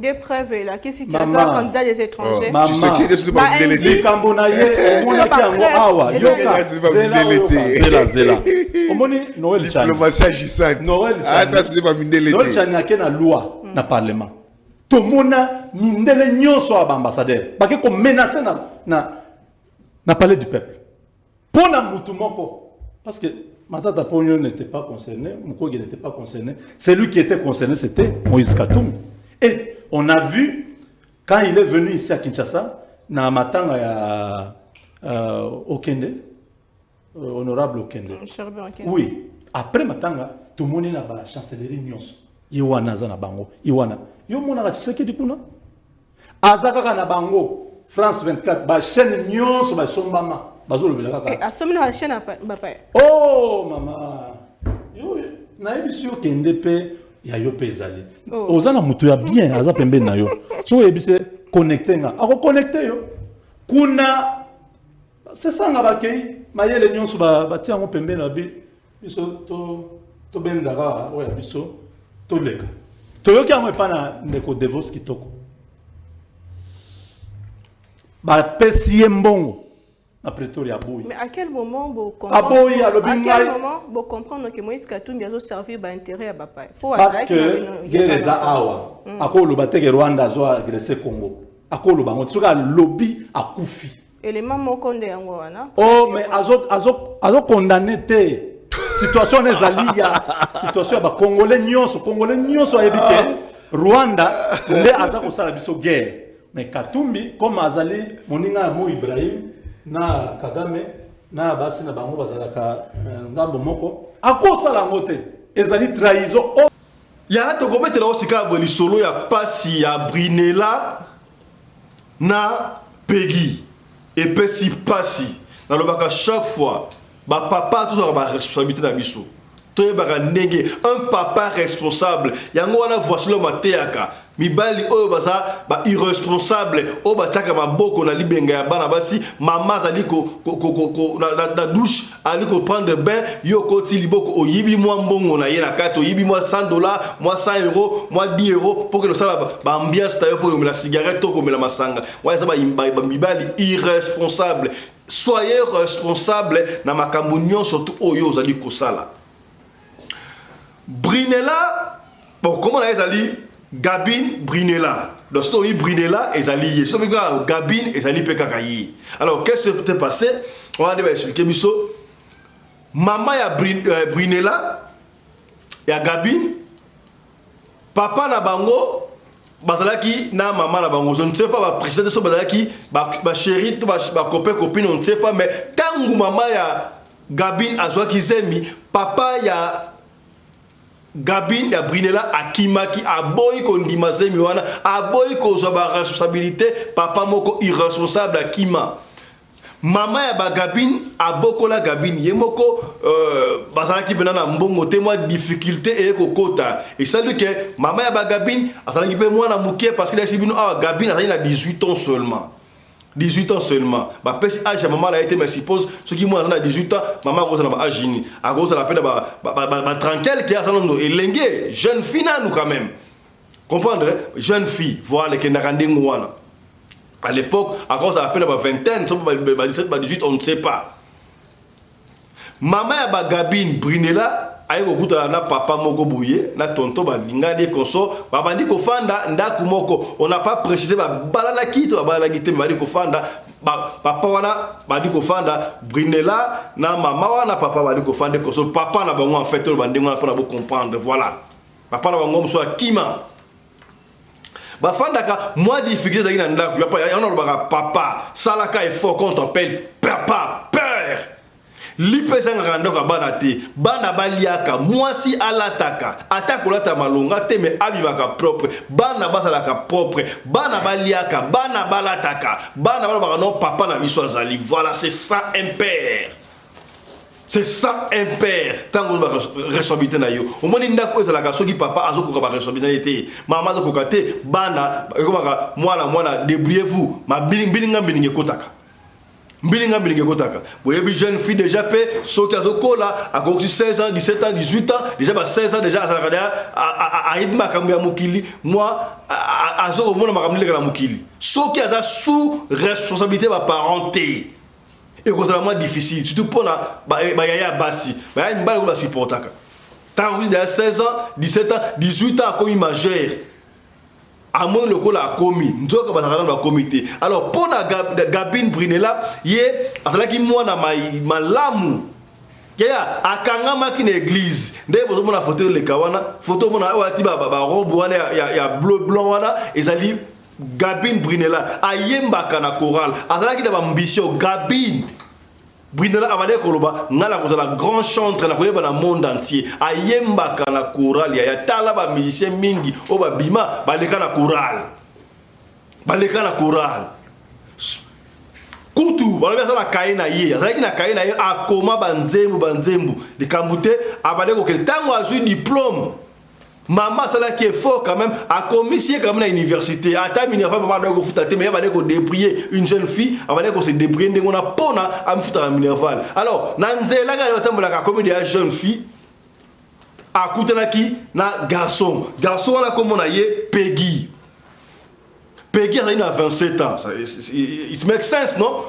des preuves là qui c'est candidat des étrangers tu sais qui est pas Mindele likambo na ye omona ki yango awa yoka zela omoni Noël Chani diplomatie agissante ata c'est pas Mindele Noël Chani ake na loi na parlement tomona Mindele nyonso aba ambassadeur bake ko menacer na palais du peuple pona mutu moko parce que Matata Pogno n'était pas concerné, Mukwege n'était pas concerné. Celui qui était concerné, c'était Moïse Katumbi. Et on a vu, quand il est venu ici à Kinshasa, na matanga Okende, honorable Okende. Oui. Après matanga, tout le monde a la chancellerie Nyonso. Iwana na bango. Iwana. Yo mona ka Tshisekedi kuna. Azaka na bango. France 24, ba chaîne Nyonso ba sombama. Oh maman, na ebisi yo kende pe ya yo pe ezali. Ozana mutu ya bien aza pembe na yo. So ebisi connecter nga. Ako connecter yo. Kuna c'est ça nga bakei mayele nyonso ba tia ngo pembe na bi. Biso to bendaka oya biso to leka. To yo ki ngo epana ndeko Devos kitoko. Ba pesi mbongo. Mais à quel moment vous comprenez que Moïse Katumbi a servi l'intérêt à Bapa? Parce que Gereza Awa, à quoi le bâtiment Rwanda a agressé Congo, à quoi le bango, c'est un lobby à Koufi. Élément mokonde Angoana. Oh mais azo condamné te. Situation n'est alia, situation ba Congolais nyonso a évité. Rwanda, les azako sala biso guerre. Mais Katumbi comme azali moninga Mo Ibrahim na Kagame na basi na bango bazalaka ngambo moko akosala ngote ezali trahison ya to kobetela osika boni solo ya pasi ya Brinela na Peggy et pesi pasi na lobaka chaque fois ba papa tout ça ba responsabilité na biso to ba ndenge un papa responsable yango wana voici le mateaka mibali oyo baza ba irresponsable o ba taka maboko na libenga ya bana basi mama zali na douche ali ko prendre bain yo koti liboko oyibi mwa mbongo na ye na kati oyibi mwa $100 mwa 100 euros mwa 10 euros pour que le sala ba ambiance tayo pour la cigarette to komela masanga wa za ba mibali irresponsable soyez responsable na makambo nyonso to oyo zali kosala Brinela bon comment on ezali Gabin Brinela. Donc, c'est Brinela et Zali. C'est Gabin et Zali Pekakayi. Alors, qu'est-ce qui s'est passé? On va expliquer. Maman ya Brinela, ya Gabin, papa na bango, bazalaki na maman na bango. Je ne sais pas, ba précédent so bazalaki, ba chérie, ba copain copine, on ne sait pas, mais tangu maman ya Gabin azwa kizemi, papa ya Gabin ya Brinela akimaki aboyi kondima semi wana aboyi kozwa ba responsabilité papa moko irresponsable akima mama ya ba Gabin abokola Gabin yemoko bazalaki benana mbongo te moi difficulté et kokota et ça lui que mama ya ba Gabin azalaki pe mwana mukie parce que la sibino Gabin azali na 18 ans seulement 18 ans seulement. Bah, pesi âge à maman a été, mais suppose, ceux qui m'ont à 18 ans, maman a pas âge ni. À cause de la peine, tranquille, qui a son nom, et lengue, jeune fille, nous quand même. Comprendre, jeune fille, voilà, les Kenaranding Wana. À l'époque, à cause de la peine, vingtaine, 17, 18, on ne sait pas. Maman a Gabine, Brinela, ayo kuta na papa moko bouye na tonto balingani konso babandi ko fanda ndaku moko on n'a pas précisé ba balana kito balana kite bandi ko fanda papa wana bandi ko fanda Brinela na mama wana papa bandi ko fanda konso papa na bango en fait bandi ngona pour comprendre voilà papa na bango mso akima ba fanda ka moi difficulté zaki na ndaku ya on a papa salaka effort qu'on t'appelle papa père lipesanga kandoka bana te bana baliaka mwasi alataka atakolata malonga te me abimaka propre bana basalaka propre bana baliaka bana balataka bana balobaka non papa na biso azali voilà c'est ça un père c'est ça un père tango ba responsabilité na yo omoni ndako ezalaka soki papa azokoka ba responsabilité mama azokoka te bana ekomaka mwana débrouillez-vous ma bilinga bilinga kotaka Mbilinga kotaka. Boyebi jeune fille déjà pe so ki azokola a 16 ans, 17 ans, 18 ans, déjà ba 16 ans déjà azalaka a ibma kambu ya mokili, moi azoko mona makambu la mokili. So ki aza sous responsabilité ba parenté. Et c'est vraiment difficile, surtout pour ba yaya basi. Ba yaya mbala ko ba supportaka. Tant que 16 ans, 17 ans, 18 ans comme majeur. À moins le col a commis, nous avons un comité. Alors, pour la Gabine Brinela, il a qui moi na ma lamu. Il y a akanga makine église. D'ailleurs, vous avez photo le kawana, photo mon a tiba baba robe wana ya bleu blanc wana ezali Gabine Brinela. Ayemba kana chorale. Azala qui da ambition Gabine Brinela abade koloba ngala ko la grand chantre na koyeba na monde entier ayemba kana chorale ya tala ba musicien mingi o ba bima baleka na chorale kutu balobi azala kaina ye azalaki na kaina ye akoma banzembu likambute abade ko kel tango azui diplôme maman ça là qui est fort quand même a commis si quand même à l'université à ta minerva maman doit foutre mais il va dire qu'on débrouiller une jeune fille elle va dire qu'on se débrouiller on a pona à me foutre à minerval alors nanzela ga tambo la comme des jeune fille a coutana qui na garçon là comme on a yé Peggy elle a 27 ans it makes sense non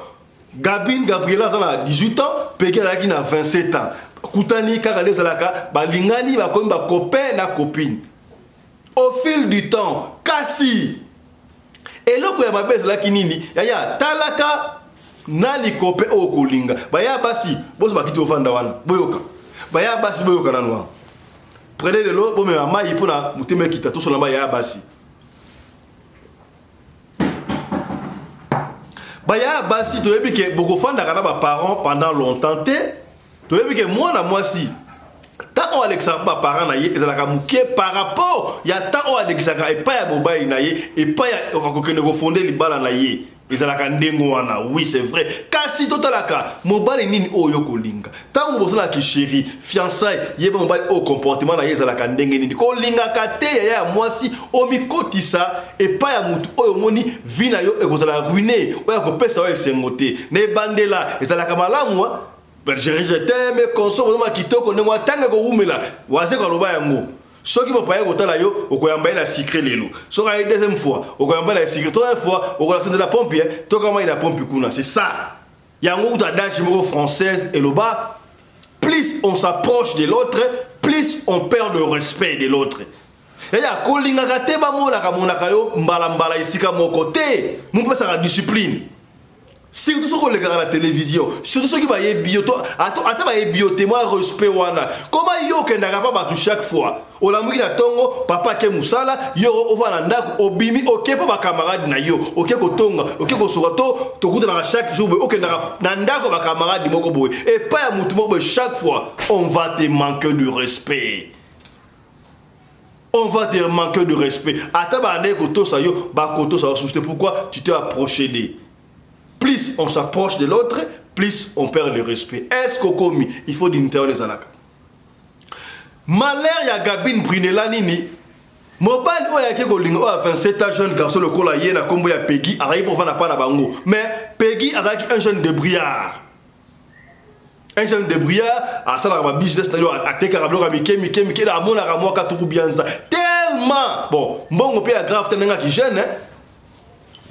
Gabriela a 18 ans Peggy elle a 27 ans Koutani kakale zalaka balingani bakomi ba copain na copine au fil du temps kasi eloko ya mabeza la kinini yaya talaka nali copain o kolinga baya basi boso bakiti ofanda wana boyoka baya basi boyoka na noa prenez de l'eau bomema mai pona muteme kita to solamba ya basi baya basi to yebi ke boko fanda kana ba parents pendant longtemps te tu vois que moi si tant on Alexandre pas parent naie et ça la muké par rapport il y a tant on Alexandre et pas ya bobai naie et pas ya on va refonder les balles naie et ça la ndengo wana oui c'est vrai kasi totalaka mobile nini oyo kolinga tant on bosala ki chéri fiançailles yeba mobile au comportement naie ça la ndenge nini kolinga kate ya moi si o mikotisa et pas ya mutu oyo moni vina yo e kozala ruiner oya ko pesa o esengote ne bandela et ça la kamalamu je t'aime conso vraiment kitoko ne moi tanga ko umela waze ko loba yango soki papa yako tala yo okoyamba ina secret lelo soka deuxième fois okoyamba la secret troisième fois okola la pompe to kama ina pompe kuna c'est ça yango uta dash moko française et loba plus on s'approche de l'autre plus on perd le respect de l'autre ya kolinga kate ba mola ka monaka yo mbala isika moko te mon pesa la discipline. Surtout ce qu'on regarde à la télévision, surtout ceux qui va y bioto, attends va y bioté moi respect wana. Comment yo que n'a pas battu chaque fois. O la mouki na tongo papa ke musala yo ova na ndako obimi OK pa ba camarade na yo OK ko tonga OK ko sorato to kuta na chaque jour OK na ndako ba camarade moko boy et pas ya mutu moko chaque fois on va te manquer de respect. on va te manquer de respect. Pourquoi tu t'es approché d'eux? Plus on s'approche de l'autre, plus on perd le respect. Est-ce qu'au commis, il faut dignité les alaka? Malheur ya Gabine Brunella nini. Mobile oya ke kolingo a 27 ans jeune garçon le kola yena kombo ya Peggy arayi pour vana pa na bango. Mais Peggy araki un jeune débrouillard. Un jeune débrouillard a ça la business na yo a te karablo ka mike na mona ka moka tuku bianza. Tellement bon, mbongo pe ya grave tenanga ki jeune hein.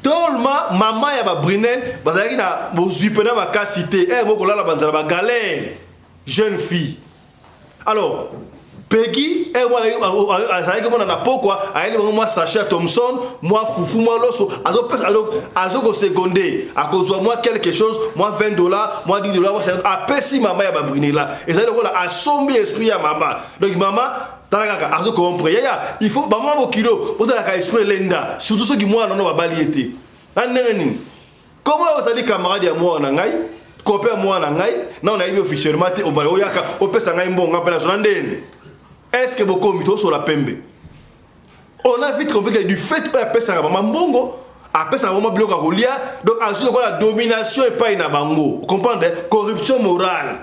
Tellement maman ya ba Brunel bazaki na bozupena ba cité eh moko la banzala ba galère jeune fille. Alors Peggy, moi na pourquoi moi Sacha Thompson, moi Foufou, moi Loso, azo secondé, à cause de moi quelque chose, moi $20, moi $10, moi c'est à pessi maman ya ba Brunella. Et ça donc a sombi esprit à maman. Donc maman talaka azo comprendre. Il faut maman bo kilo, vous avez esprit lenda, surtout ceux qui moi non ba baliété. Aneni. Comment vous allez camarade ya moi na ngai? Copain moi na ngai, na on a eu officiellement au bayoyaka, au pesa ngai mbonga pena sonandeni. Est-ce que beaucoup mito sur la pembe? On a vite compris que du fait qu'on appelle ça maman bongo, après ça vraiment bloc à Golia, donc ensuite la domination et pas une bango. Vous comprenez? Corruption morale.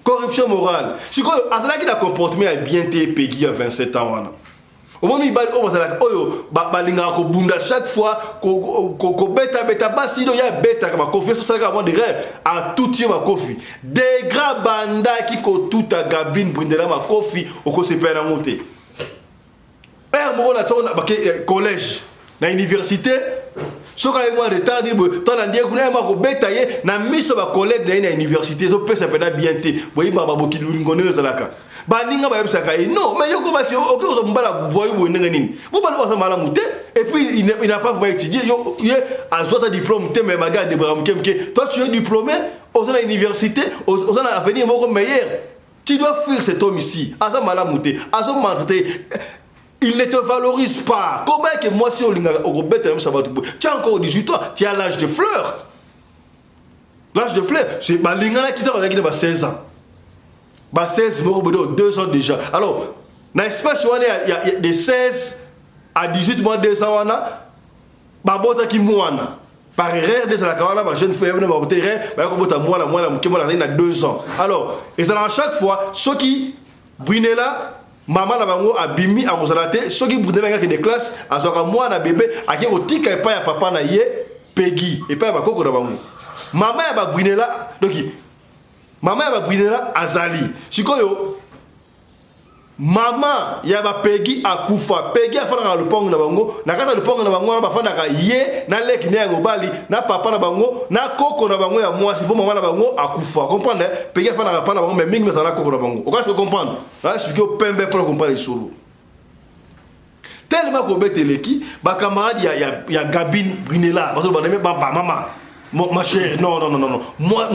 Corruption morale. Si quoi, à cela qui a comportement a bien été Peggy à 27 ans. Au moment où il va oyo balinga ko bunda chaque fois ko beta basi do ya beta ka confiance ça ka de rêve à tout tient ma kofi des grands banda qui ko tout à Gabine Brunella ma kofi au ko se pena monter mo na tsona ba collège na université soka moi retard ni to na ndie kuna ma ko beta ye na miso ba collègue na université to pesa pena bien te boyi ba boki ngone zalaka baninga ba yebisaka non mais yoko ba ki oki ozo mbala voyu bonenga nini bo ba ozo mala muté et puis il n'a pas vraiment étudié yo azota diplôme te mais baga de bram kemke toi tu es diplômé aux à l'université aux à avenir moko meilleur tu dois fuir cet homme ici aza mala muté azo menté il ne te valorise pas comment que moi si on linga au bête ça va tu as encore 18 ans tu as l'âge de fleur c'est balinga qui t'a regardé ba 16 ans. 16 mois, 2 ans déjà. Alors, dans l'espace où il y a de 16 à 18 mois, 2 ans, babota ki mouana. Par erreur, des alakawana, ma jeune fille, ma beauté, ma babota mouana, il a 2 ans. Alors, et ça à chaque fois, ceux qui Brunella, maman la bango a bimi à Rosalate, ceux qui Brunella qui des classes, à ce mouana bébé, à qui au tika et pas à papa na ye, Peggy, et pas à Bakoko na bango. Maman ya Brunella, donc maman ya Brunella azali sikoyo maman ya Peggy akufa Peggy afana le pongo na bango na kata le pongo na bango na bafana ka ye na leki ne ngobali na papa na bango na koko na bango ya mwasi po maman na bango akufa comprendre Peggy afana ka na bango mais mingi mesana koko na bango on va se comprendre va expliquer au pembe pour comprendre les solo tellement ko beteleki ba camarade ya Gabine Brunella parce que ba même maman ma chère, non. Moi,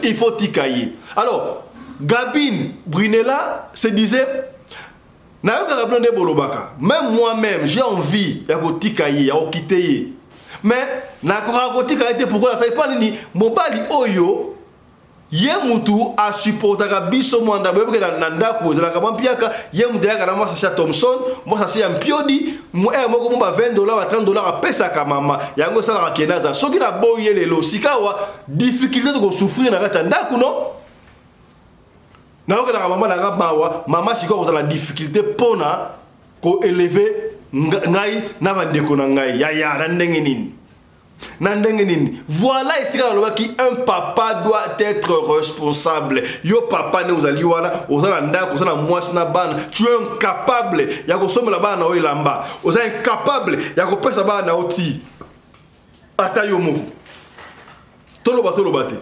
il faut tikailler. Alors, Gabine Brunella se disait, même moi-même, j'ai envie de tikailler, de quitter. Mais, pourquoi la pas ni mon bali oyo. Ye mutu a supporter biso mwanda bebe na ndako ezala ka mampiaka ye mutu ya kana moi Sacha Thompson moi ça c'est un piodi moi moko mo ba $20 ba $30 a pesa ka mama yango sala ka kenaza soki na boye lelo sikawa difficulté de souffrir na kata ndako non na ko na mama na mawa mama siko ko la difficulté pona ko élever ngai na bandeko na ngai ya na ndenge nini. Voilà ici qui un papa doit être responsable. Yo papa ne vous allez wana ozalanda kozala mwasi na bana tu es incapable ya kosomela bana o ilamba oza incapable ya kopesa bana oti ata yo mo toloba te.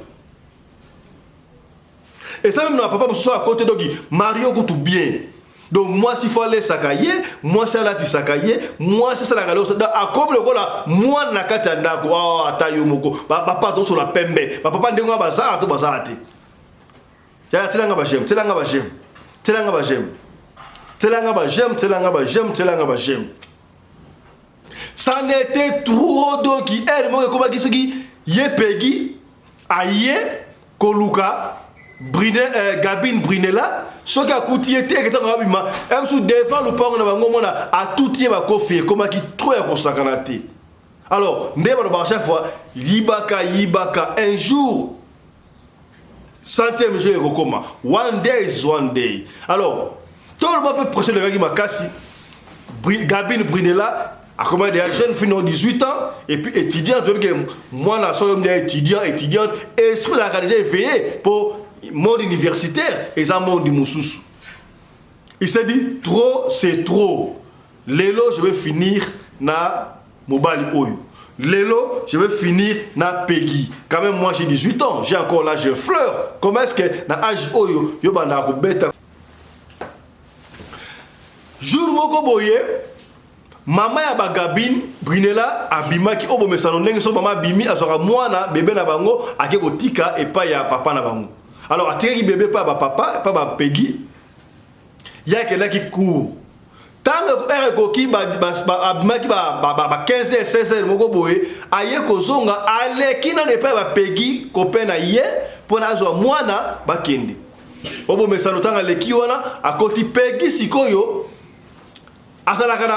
Et ça même na papa soit à côté dogi Mario go tout bien. Donc moi s'il faut aller sakaye, moi c'est là tu sakaye, moi c'est ça la galère. À comme le gola, moi na kata ndako atayo moko. Papa to sur la pembe. Papa ndenga bazar to bazate. Ya telanga ba jem. Ça n'était trop d'eau qui elle mo ko ba kisoki ye Peggy aye koluka Gabine Brunella soki akuti ete eketaka bima emsu devant lupango na bango mona atuti ba kofi koma ki trop ya kosakana te. Alors ndeba ba chaque fois yibaka un jour centième jour ekokoma one day is one day. Alors tout le monde peut prêcher le gars makasi Gabine Brunella a comme des jeunes filles de 18 ans et puis étudiante moi na so étudiante et ce que la déjà éveillé pour monde universitaire et ça monde du Moussous. Il s'est dit trop c'est trop. Lelo je vais finir na Mobali Oyo. Lelo je vais finir na Peggy. Quand même moi j'ai 18 ans, j'ai encore l'âge de fleur. Comment est-ce que na âge Oyo yo banda ko beta jour moko boye mama ya ba Gabine Brunella abimaki obo mesano ndenge so mama bimi azoka mwana bébé na bango ake kotika et pas ya papa na bango. Alors atiri bébé pas ba papa pas ba Peggy ya kela ki court tango ere koki abimaki ba 15 16 moko boye aye kozonga aleki na ne pas ba Peggy kopena ye pona zo mwana bakende obo mesano tanga leki wana akoti Peggy sikoyo azalaka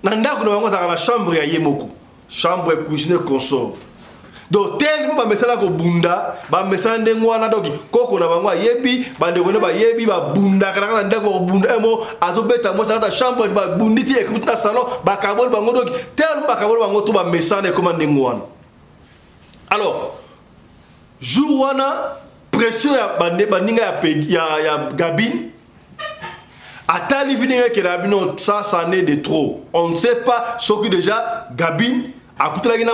na ndako na bango azalaka na chambre ya ye moko chambre cuisine consort donc tellement bamesala kobunda bamesala ndenge wana donc koko na bango ayebi bandeko ne bayebi babunda kaka na ndako kobunda emo azobeta mwasi kaka chambre babundi ti ekuti na salon bakaboli bango donc tellement bakaboli bango to bamesana ekoma ndenge wana. Alors jour wana pression ya baninga ya Gabine Atali vini que Rabino ça n'est de trop. On ne sait pas ce que déjà Gabine a coûté la guinée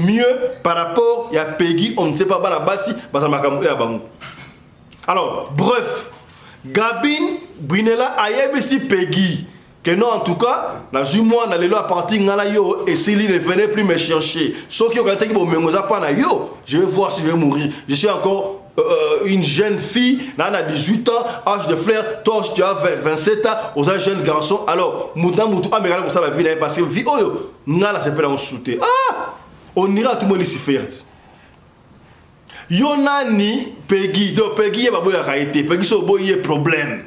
mieux par rapport à Peggy. On ne sait pas la basi alors bref Gabine Brunella a yébisi Peggy que non en tout cas la jumeau na lelo à partir ngala yo et Céline ne venait plus me chercher. Sauf que quand tu bon mengoza pas na yo, je vais voir si je vais mourir. Je suis encore une jeune fille, là, on a 18 ans, âge de fleur, toi tu as 27 ans, aux jeunes garçons. Alors, mouton, ah, mais regarde comme ça la vie est passée. Vie, oh yo, n'a la c'est pas en shooter. Ah, on ira tout le monde ici faire. Yonani, Peggy, donc Peggy, il va boire à été, Peggy, c'est un problème.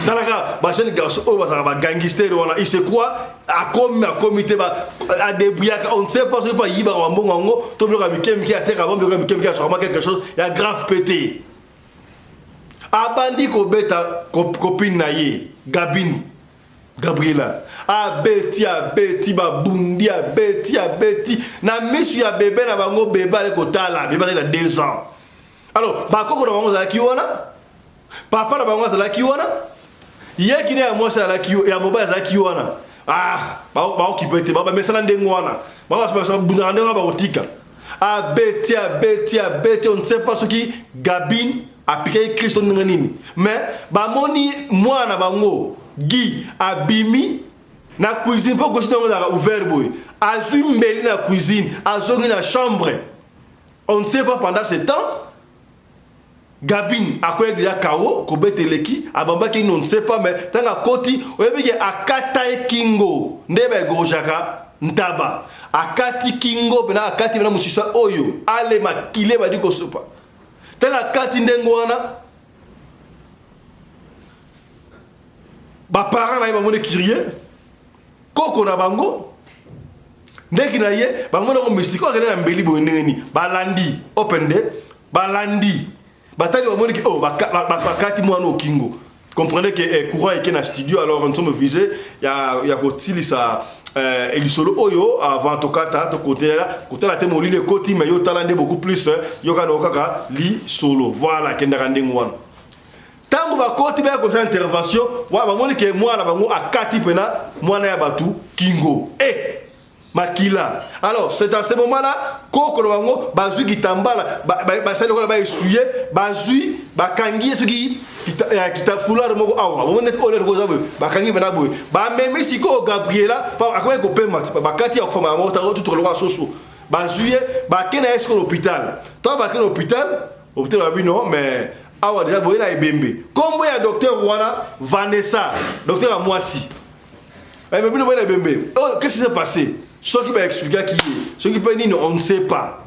Dans la cas, les jeunes garçons, ils gangster, il sait quoi, à comité, à débrouiller, on ne sait pas ce qu'il y a, tout le monde qui a quelque chose, il y a grave pété. Abandi ko beta copine naie, Gabine, Gabriela. Abeti ba bundi abeti. Na misu ya bébé na bango bébé ale kotala, bébé il a 2 ans. Alors, ba koko na bango za kiwana? Papa na bango za kiwana? Yekine ya mwasa ya kiyo ya mobile za kiwana. Ah, ba okipete ba mesala ndengo wana. Ba ba bunda ndengo ba otika. Abeti, on ne sait pas ce qui Gabine a piqué Christ nini. Mais ba moni mwana bango Guy abimi na cuisine pour que dans ouvert boy. Azui mbeli na cuisine, azongi na chambre. On ne sait pas pendant ce temps Gabine a quoi déjà KO kobete leki abamba ki on ne sait pas mais tanga koti oyebi akata kingo ndebe gojaka ndaba akati kingo bena akati bena musisa oyo ale makile badi ko sopa tanga kati ndengo wana ba parents na bamone kirie koko na bango ndeki na ye bamone ko mystique ko na mbeli bo ndeni balandi open day balandi batali wa moniki oh bakati mwana okingo comprenez que courant est na studio alors nous sommes visés il y a kotilisa elisolo oyo avant tokata to côté la temo li le koti mais yo talande beaucoup plus yo kana okaka li solo voilà kenda kandeng wana tango ba koti ba ko intervention wa ba moniki mwana bango akati pena mwana ya batu kingo Makila. Alors, c'est à ce moment-là, Koko Bango, Bazui Kitambala, Basai ba essuyer, Bazui, Bakangi, ce qui t'a foulard de Mogo Awa, on est honnête aux aveux, Bakangi Benabou, même si Gabriela, pas à quoi qu'on peut mettre, Bakati a fait un tout le roi Soso, Bazui, Bakena est à l'hôpital. Toi, Baken hôpital non, mais Awa déjà Boyna et Bembe. Comme il y a docteur Wana, Vanessa, docteur Amouassi. Mais Bembe, qu'est-ce qui s'est passé? Ce qui va expliquer qui est, ce qui peut dire on ne sait pas.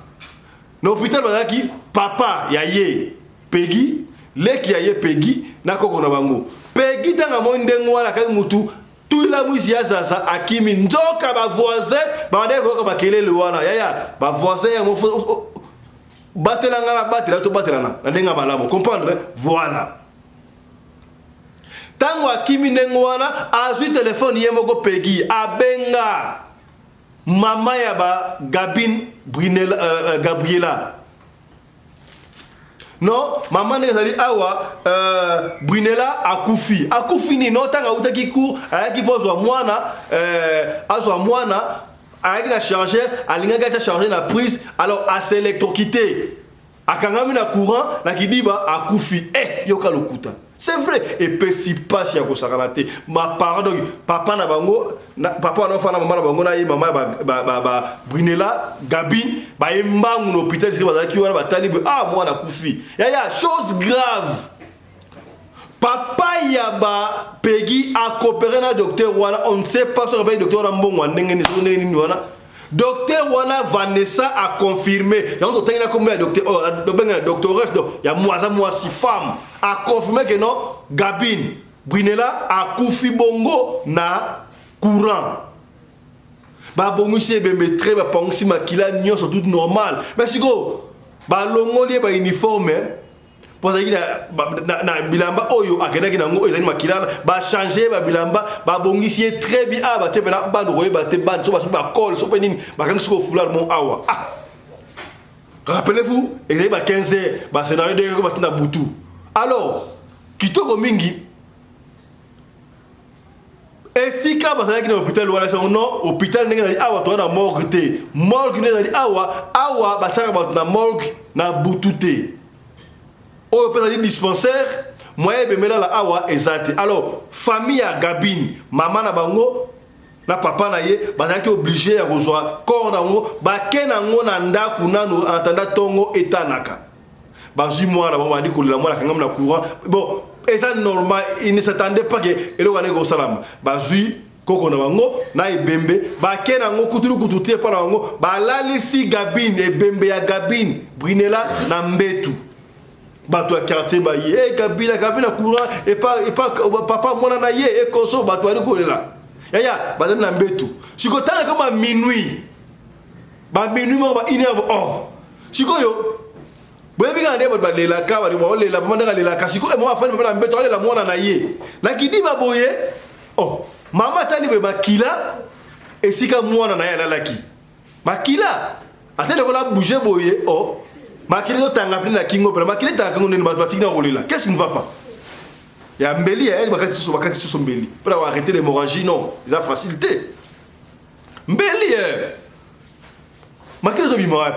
Dans l'hôpital, qui papa yaye Peggy, les qui yaye Peggy, na koko na bango Peggy tanga mo ndengo wana kai mutu tuila mwisi ya zaza akimi nzoka ba voisin ba ndeko ko makelele wana yaya ba voisin ya mo batela ngala batela to batela na ndenga malamu comprendre voilà tango akimi ndengo wana azui telefone ye moko Peggy abenga mama ya ba Gabriela non maman nezali awa Brunella akufi ni no tanga utaki ku ayaki pozwa mwana azwa mwana ayaki na charger alinga gata charger na prise alors a s'électrocuté akangami na courant na kidiba akufi yoka lokuta c'est vrai et peut si pas si akosakanate ma parent donc papa na bango papa na fana mama na bango na ye mama ba Brunella Gabine ba embangu no hôpital qui bazaki wana batali mwana kufi ya chose grave papa ya ba Peggy a coopéré na docteur wana on ne sait pas sur le docteur na mbongo ndenge ni wana docteur wana Vanessa a confirmé donc tengina comme docteur doctoresse ya mwasi femme a confirmé que non Gabine Brunella a kufi bongo na courant ba bongo si bembe très ba pongsi makila nyonso tout normal mais siko ba longoli ba uniforme pour ça na bilamba oyo akendaki nango ezali makila ba changer ba bilamba ba bongo si très bien ba te ba roye ba te ban so ba col so penini ba kan siko foulard mon awa rappelez-vous ezali ba 15 heures ba scénario de ko ba tina butu alors kitoko mingi et si ka bazali na hôpital wala so non hôpital ndenge na awa to na morgue te morgue ndenge na awa ba tsaka ba na morgue na butute o peut aller dispensaire moyen bemela la awa ezate alors famille ya Gabine maman na bango na papa na ye bazali obligé ya kozwa corps nango ba kenango na ndaku nanu entenda tongo etanaka bazui moi na bango bandi kolela moi la kangam na courant bon et ça normal il ne s'attendait pas que eloko na go salam bazui koko na bango na ebembe ba kenango kuturu kututie pa na bango ba lalisi Gabine ebembe ya Gabine Brunella na mbetu bato ya quartier ba ye Gabine courant et pas papa mona na ye e koso bato ali kolela yaya bazana na mbetu sikotana kama minuit mo ba ine oh sikoyo boyebi ka ndeba ba lela ka ba lela ba ndanga lela ka siko mo afani ba mbetu alela mona na ye na kidima boye oh mama tali be makila esika mwana na ye alalaki makila atele kola bouger boye oh makili to tanga pli na kingo pela makili ta kango nini batiki na kolela qu'est-ce qui ne va pas ya mbeli ya bakati so mbeli pour arrêter l'hémorragie non ils ont facilité mbeli makili zo bimorap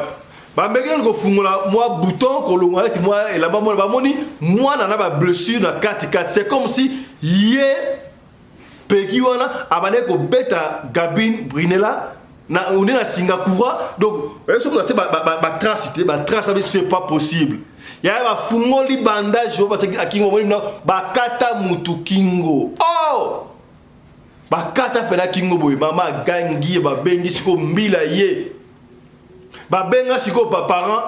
ba mbeli ko fungola moi bouton ko longa ti moi et là-bas moi ba moni moi na ba blessure na 4 c'est comme si yé Peggy wana abane ko beta Gabine Brunella na on est à Singapour donc est-ce que tu ba trace c'est pas possible il y a ba fungoli bandage ba kingo ba kata mutu kingo oh ba kata pena kingo boy mama gangi ba bengi siko mbila ye ba benga siko pa parent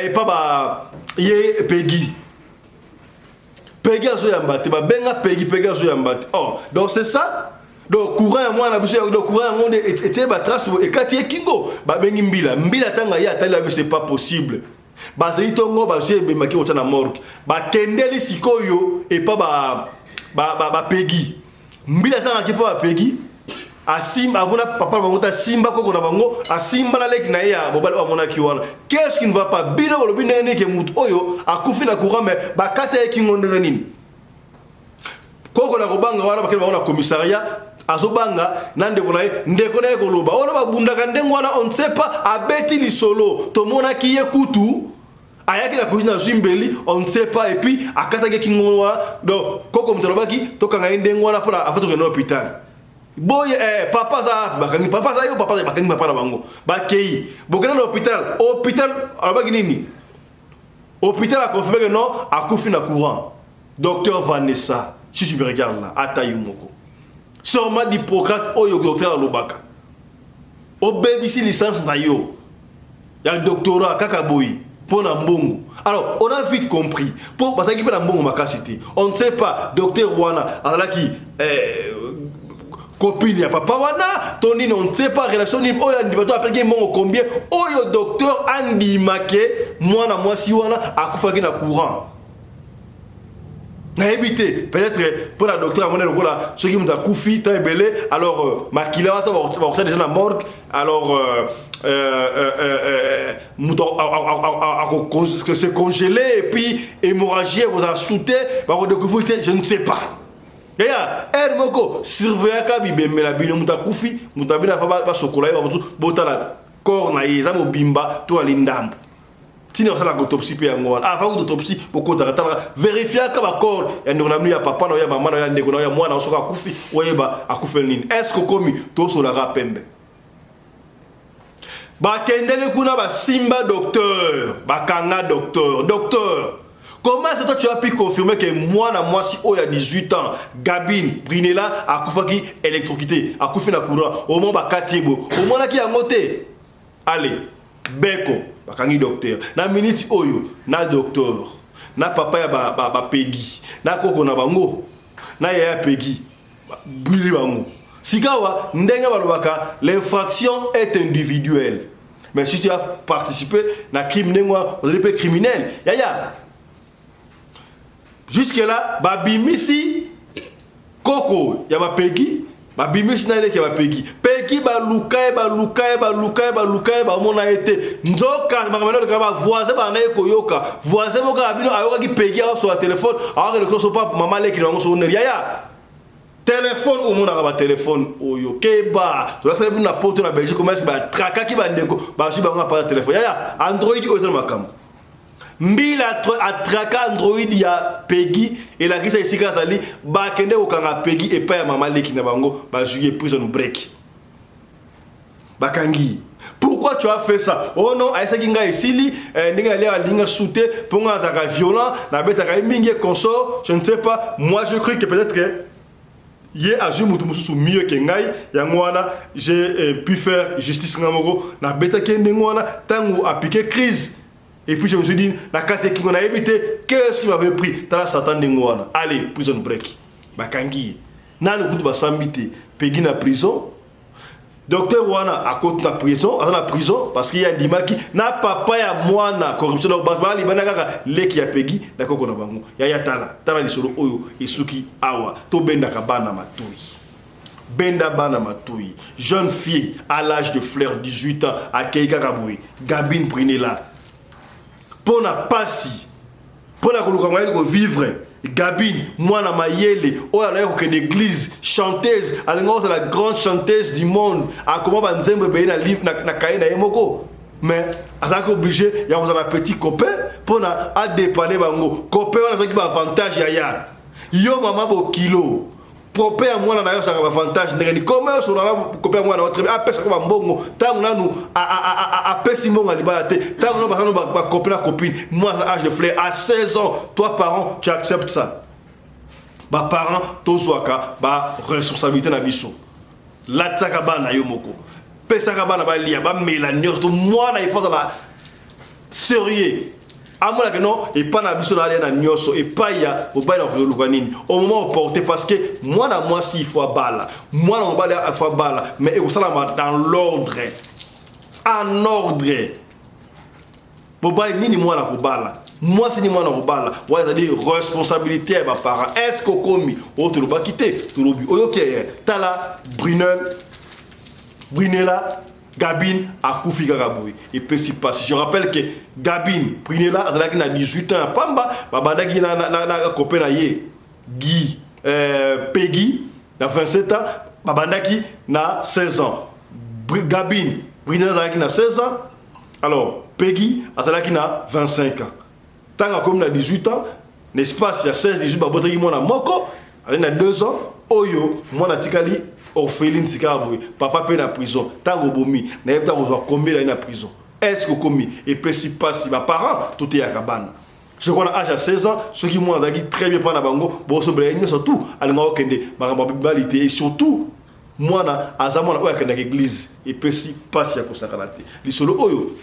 et pas ba ye Peggy azo yambate ba benga Peggy azo yambate oh donc c'est ça. Donc courant moi na biso donc courant monde était ba trace et quand y kingo ba bengi mbila tanga ya tali c'est pas possible ba zeli tongo ba je be maki otana morgue ba kendeli sikoyo et pas ba Peggy mbila tanga ki pas ba Peggy asimba abona papa bango simba koko na bango asimba na lek na ya bobali wa mona ki wana qu'est-ce qui ne va pas bino lobi ndene ke mutu oyo akufi na courant mais ba kata kingo ndene nini koko na kobanga wana bakela bango na commissariat azobanga nande ko na koloba ona babundaka ndengo wana on ne sait pas abeti lisolo to mona ki ye kutu ayaki na kuina zimbeli on ne sait pas et puis akata ke kingo wana donc koko mtalobaki to kanga ndengo wana pour afato ke no hôpital boye papa za yo bakangi papa na bango bakei bokena na hôpital alobaki nini hôpital a confirmé que non akufi na courant docteur Vanessa si tu me regardes là atayu moko Sorma d'Hippocrate oyo docteur Alobaka. O baby si licence na yo. Ya doctorat kaka boy. pour Nambongo. Alors, on a vite compris. Pour parce qu'il peut Nambongo Makasité. On ne sait pas, docteur Rwana, alors qui copine ya papa wana, Tony on ne sait pas relation ni oya ndi bato apeke mongo combien oyo docteur Andy Make moi na moi si wana akufaki na courant. Na évité peut-être pour la docteur à mon époque là ceux qui m'ont koufi très belé alors makila wata va déjà na morgue alors se congeler et puis hémorragie vous a shooté va redécouvrir je ne sais pas. Yaya moko surveiller ka bibembe na bino mutakufi mutabina fa ba sokola ba botala corps na yeza mo bimba to alindambo. Tini osala autopsie pe yango wana avant autopsie boko takatala vérifier ka ba corps ya ndona ya papa na ya mama na ya ndeko na ya mwana osoka akufi oyeba akufe nini est-ce que komi to sola ka pembe ba kendele kuna ba simba docteur ba kanga docteur comment est-ce que tu as pu confirmer que moi si il y a 18 ans Gabine Brinella a koufaki électrocuté a koufi na courant au moment ba katiebo au moment qui a monté allez beko bakangi docteur na minute oyo na docteur na papa ya ba Peggy na koko na bango na ya Peggy bwili bango sikawa ndenge balobaka l'infraction est individuelle mais si tu as participé na crime nengwa on est criminel yaya jusque là babimisi koko ya ba Peggy babimisi na ile ke ba Peggy ba lukae ba mona été nzoka makamano ka ba voisin ba na ekoyoka voisin moka bino ayoka ki Peggy a sur téléphone alors que so pas maman le ki na so neria ya téléphone au monde ba téléphone oyo keba to la très na poto na Belgique commence ba traka ki ba ndeko ba si ba ngapa téléphone ya Android o ezana makam mbila atraka Android ya Peggy et la kisa isika sali ba kende okanga Peggy et pas ya maman le ki na bango ba juillet prison break. Bakangi, pourquoi tu as fait ça? Oh non, Aïssa Kinga et Sili, Ninga Léa Linga Souté, Ponga Zaka violent, Nabeta Mingue consort, je ne sais pas. Moi je crois que peut-être que hier à Jumoutou mieux que Ngai, Yangwana, j'ai pu faire justice Namoro, Nabeta Kendengwana, Tango a piqué crise. Et puis je me suis dit, la carte qu'on a évité, qu'est-ce qui m'avait pris? Tala Satan Dengwana. Allez, prison break. Bakangi, Nan le coup de Basambité, Peggy na prison. Docteur Wana a côté la prison parce qu'il y a Dimaki na papa ya mwana corruption au Basbali banaka leki ya Peggy na koko na bango ya tala lisolo oyo isuki awa to benda kabana matui benda bana matui jeune fille à l'âge de fleur 18 ans à Keika Kaboui Gabine Brinella pour na passi pour la koluka ko vivre Gabine, moi na mayele, oh la que l'église chanteuse, elle est la grande chanteuse du monde. A comment va nzembe be na livre na kaye na yemoko. Mais à obligé, il y a un petit copain pour na a dépanner bango. Copain on a fait avantage ya. Yo maman bo kilo. Copain moi na yo ça avantage ndeni. Comment so na copain moi na autre a pesa ko mbongo. Tangu nanu a pesi mbongo libala te. Tangu na basano ba copine. Moi à l'âge de fleur à 16 ans, toi parent, tu acceptes ça. Ba parent tozwaka ba responsabilité na biso. La tsaka bana yo moko. Pesa ka bana ba lia ba melanios to moi na il faut la sérieux. Amona que non et pas na biso na na nyoso et pas ya au bail na nini au moment opportun parce que moi si il faut bala moi na bala il faut bala mais et ça dans l'ordre en ordre bobali nini moi na ko bala moi si ni moi na ko bala ouais ça dire responsabilité à mes parents est-ce que komi o te lo ba quitter to lo bi oyoke tala Brinella Gabine a koufi Gagaboui et peut s'y passer. Je rappelle que Gabine Brinella azalaki na 18 ans pamba babandaki na copain na ye Guy Peggy na 27 ans babandaki na 16 ans. Gabine Brinella azalaki na 16 ans alors Peggy azalaki na 25 ans. Tant comme na 18 ans n'est-ce pas il y a 16 18 babotaki mona moko ali na 2 ans oyo mona tikali orpheline Sikaboué, papa peut na prison, tango bomi, na yebta ozo combien na prison. Est-ce que commis et peut si pas si ma parents tout est à cabane. Je connais âge à 16 ans, ceux qui m'ont dit très bien pas na bango, bon so bré surtout alanga okende, marababilité et surtout moi na azamona oya kende l'église et peut si pas si ya kosakalate. Li solo oyo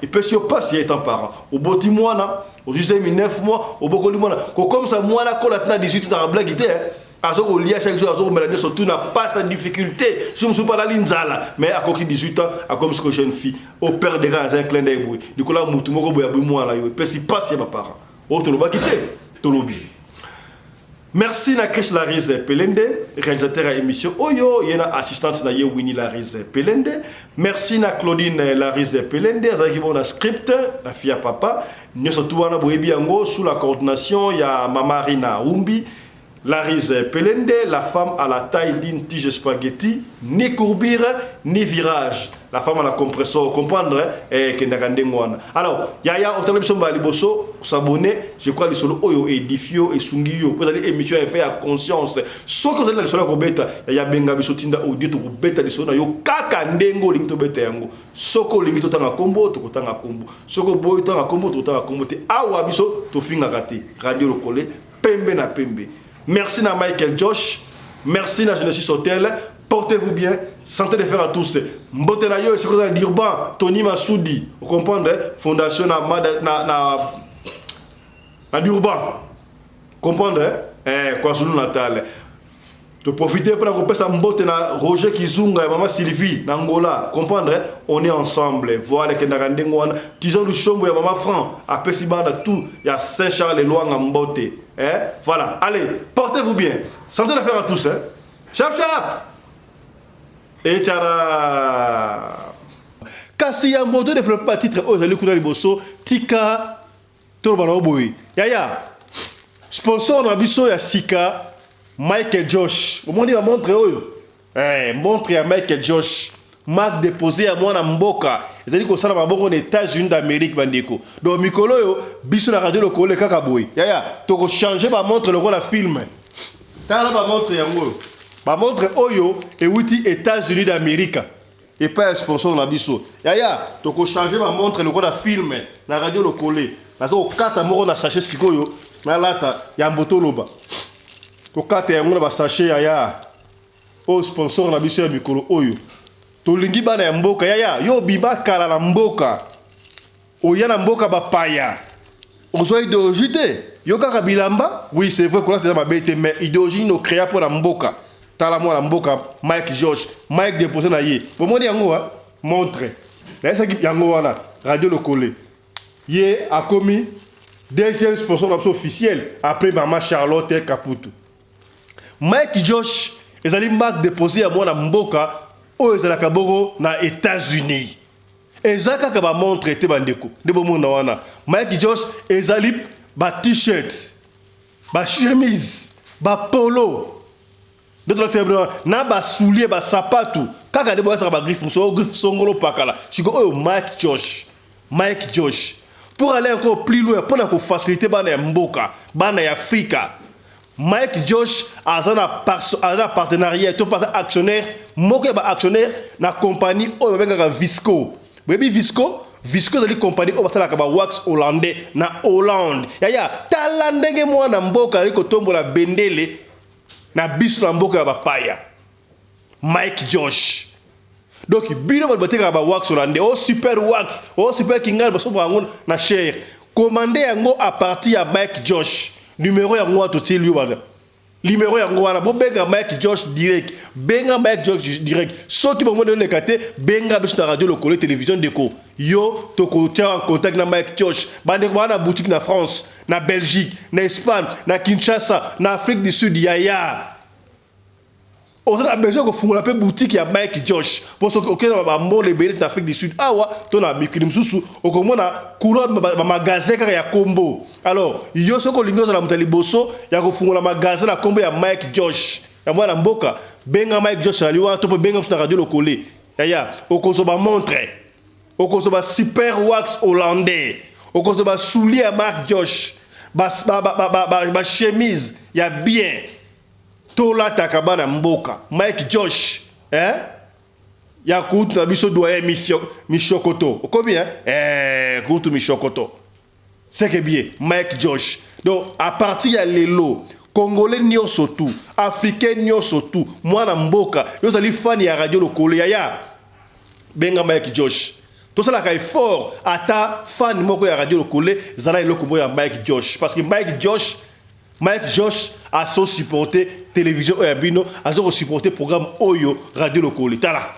Et puis si on passe, il y a un parent. Au boti mois, au 9 mois, au bokoli mois. Comme ça, moi, quand on a 18 ans, dans la blague, à ce qu'on lit à chaque jour, à ce qu'on met surtout n'a pas cette difficulté. Je ne suis pas là, l'inzala. Mais à côté de 18 ans, à comme ce que jeune fille, au père des gars, un clin d'œil. Du coup, là, je suis là, et puis si passe, il y a ma parent. Autre le bas quitter, tout le bien. Merci à Chris Larise Pelende, réalisateur de l'émission. Oyo, il y a une assistante de Winnie Larise Pelende. Merci à Claudine Larise Pelende, qui a un script, la fille à papa. Nous sommes tous sous la coordination, il y a Mamarina Umbi, Larise Pelende, la femme à la taille d'une tige spaghetti, ni courbure, ni virage. La femme à la compression, comprendre, alors, Yaya, au télévision Baliboso, s'abonner, je crois que les solos Oyo édifio et Sungio, vous allez émission fait à conscience. Ce que vous allez les solos Robeta, Yaya Benga Bisotinda audio to beta les solos, yo kaka ndengo lingto beta yango. Soko lingto tanga combo, to kotanga combo. Soko boy tanga combo, to tanga combo. Te awa biso, to finga kati. Radio le collé, pembe na pembe. Merci à Michael Josh, merci à Genesis Hotel. Portez-vous bien, santé de fer à tous. Mbotenayo, c'est quoi ça d'Urban, Tony Massoudi, vous comprenez, fondation na d'Urban, comprenez, quoi sous Natal. De profiter pour la couper ça mbote na Roger Kizunga et maman Sylvie n'Angola, comprenez, on est ensemble. Voilà que n'arandengwana, disons le chombo et maman Franc, à Pessibanda tout, il y a Saint-Charles et Loin en mbote. Voilà, allez, portez-vous bien, santé de fer à tous. Chap chap. Et tchara kasi ya moto développe pas titre ozali kuna liboso tika tolobana oboyi yaya sponsor na biso ya sika Michael Josh omoni ba montre oyo montre ya Michael Josh marque déposé à moi na mboka ezali ko sala mabongo na États-Unis d'Amérique bandeko donc mikolo yo biso na radio lokole kaka boyi yaya to ko changer ba montre le la film tala ba montre yango ba montre oyo et wuti États-Unis d'Amérique et pas un sponsor na biso yaya to ko changer ba montre le la film na radio le collé na to kata moko na sachet sikoyo na lata ya mboto loba to kata yango na ba sachet yaya o sponsor na biso ya mikolo oyo to lingi bana ya mboka yaya yo biba kala na mboka oya na mboka ba paya ozo idéologie yo kaka bilamba oui c'est vrai qu'on a des mabete mais idéologie no créa pour la mboka tala moi la mboka Mike George Mike déposé na ye bomoni yango montre na ça qui yango wana radio le collé ye a commis deuxième sponsor officiel après maman Charlotte Caputo Mike George ezali marque déposé à moi na mboka o ezala kaboro na États-Unis ezaka ka ba montre te bandeko de bomona wana Mike George ezali ba t-shirt ba chemise ba polo na ba soulier ba sapato kaka de boîte ba griffe songolo pakala siko oyo Mike Josh pour aller encore plus loin pour na faciliter bana mboka bana ya Afrika Mike Josh a un partenariat tout actionnaire moko ba actionnaire na compagnie oyo bengaka Visco baby Visco est une compagnie oyo basala ka ba wax hollandais na Hollande yaya tala ndenge mwana mboka liko tombola bendele na biso na mboka ya bapaya Mike Josh donc bino bateka ba wax hollandais o super kingal baso bango na cher commandé yango à partir ya Mike Josh numéro yango to tilio baza numéro yango wana bo benga Mike Josh direct soki bongo le kate benga biso na radio lokolo télévision déco yo to ko tia en contact na Mike Josh bande wana boutique na France na Belgique na Espagne na Kinshasa na Afrique du Sud yaya on a besoin de faire une boutique à Mike Josh pour ce que ba mbole belé na Afrique du Sud awa to na mikili msusu okomona courant ba magasin kaka ya Kombo alors yo soko lingo za mutali boso ya kufungula magasin na Kombo ya Mike Josh ya mwana mboka benga Mike Josh aliwa to benga sur radio lokole yaya okoso ba montre okoso ba super wax hollandais okoso ba soulier à Mike Josh ba chemise ya bien tola takabana mboka Mike Josh ya kutu na biso doyen Mishokoto combien kutu Mishokoto c'est que bien Mike Josh donc à partir ya lelo congolais nyoso tout africain nyoso tout mwana mboka yo zali fan ya radio lokolo ya benga Mike Josh Tout ça là est fort. Ata fan moko ya radio lokole zala eloko moya Mike Josh parce que Mike Josh a son supporté télévision Oyabino, a son supporté programme Oyo radio lokole. Tala.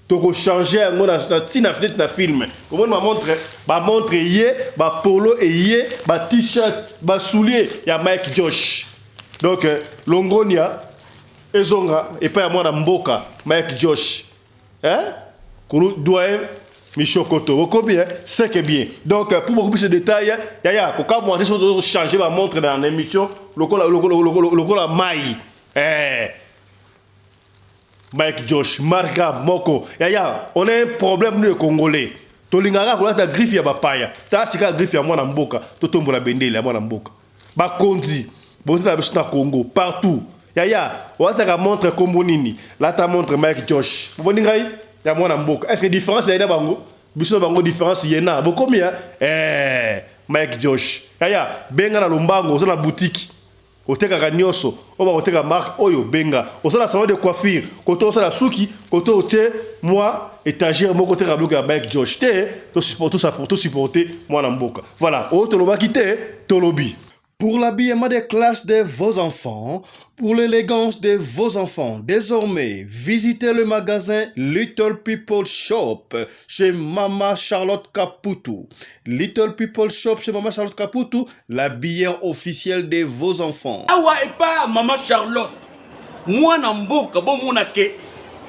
Toko changer ngo na tina fenêtre na film. Comment ma montre yé, ba polo et yé, ba t-shirt, ba soulier ya Mike Josh. Donc Longonia ezonga et pas moi na mboka Mike Josh. Hein? Kuru doyen Michokoto, vous comprenez? C'est que bien. Donc, pour beaucoup plus de détails, quand moi, je changer ma montre dans l'émission, le Maï, Mike Josh, Marga, Moko, on a un problème, nous, les Congolais. Tolingara, on a ta griffe, il y a Bapaya. Ta sika griffe, il y a moi, Namboka. Totombo la bende, il y a moi, Namboka. Bakondi, Bote la Bessina Congo, partout. On a ta montre Kombonini. Là, ta montre Mike Josh. Vous voyez, il y a moi Namboka. Est-ce que différence il y a bango? Biso bango différence il y a beaucoup combien Mike Josh. Benga na lombango sur la boutique. Oteka kanyoso, oba oteka marque oyo benga. Osala salon de coiffure, koto osala suki, koto ote moi étagère mon côté rabloka Mike Josh. Tout supporter moi Namboka. Voilà, autre loba kité, tolobi. Pour l'habillement des classes de vos enfants, pour l'élégance de vos enfants, désormais, visitez le magasin Little People Shop chez Mama Charlotte Caputo. Little People Shop chez Mama Charlotte Caputo, l'habillement officiel de vos enfants. Awa et pas Mama Charlotte. Moi Namboka, bon monake,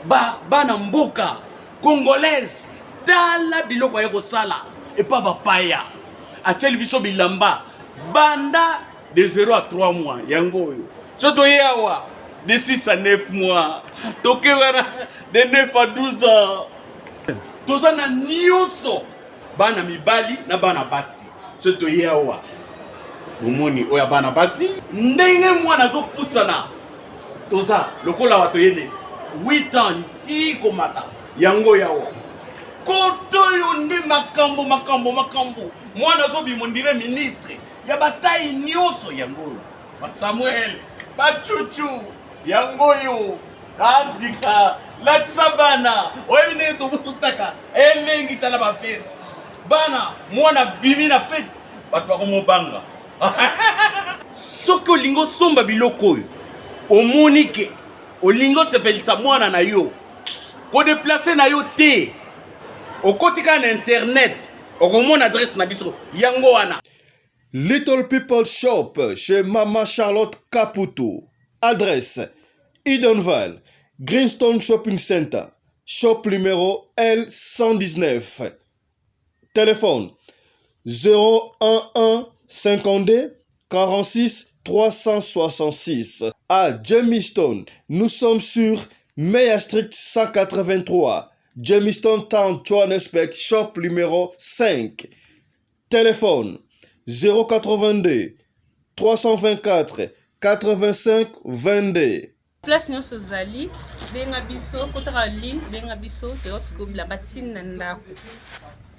ba Namboka, congolaise, tala biloko ya kosala et pas bapaya. Acheli biso bilamba. Banda de 0 à 3 mois, yango yo. Soto yawa de 6 à 9 mois. Toke wana de 9 à 12 ans. Toza na nyonso. Bana mibali na bana basi. Soto yawa. Omoni oya bana basi. Ndenge mwana zo putsana. Toza lokola wato yene 8 ans ti komata. Yango yawa. Koto yo ndi makambo. Mwana zo bimondire ministre. Ya bataille nyoso yango ba Samuel ba chuchu yango yo Afrika la tsabana oyine to mutaka elengi tala ba fest bana mwana bimi na fete batu ba komobanga soko lingo somba biloko yo omonike olingo sepelisa mwana na yo ko déplacer na yo te okotika na internet okomona adresse na biso yango wana. Little People Shop chez Mama Charlotte Caputo. Adresse Edenval, Greenstone Shopping Center, shop numéro L119. Téléphone 011 52 46 366. À Jamestown, nous sommes sur Meya Street 183. Jamestown Town, Johannesburg, shop numéro 5. Téléphone 082 324 85 22. Place nyonso zali benga biso kotaka ligne benga biso te otikobila batine na ndako.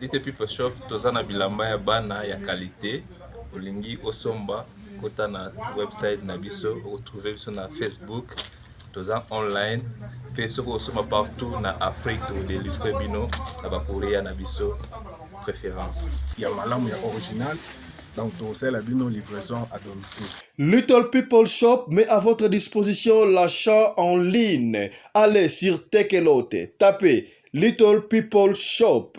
Little People Shop toza na bilamba ya bana ya qualité olingi osomba kota na website na biso retrouver biso na Facebook toza online pe soko osoma partout na Afrique to délivrer bino na ba Korea na biso préférence ya malamu ya original. Donc, c'est la livraison à domicile. Little People Shop met à votre disposition l'achat en ligne. Allez sur Tekelote, tapez Little People Shop.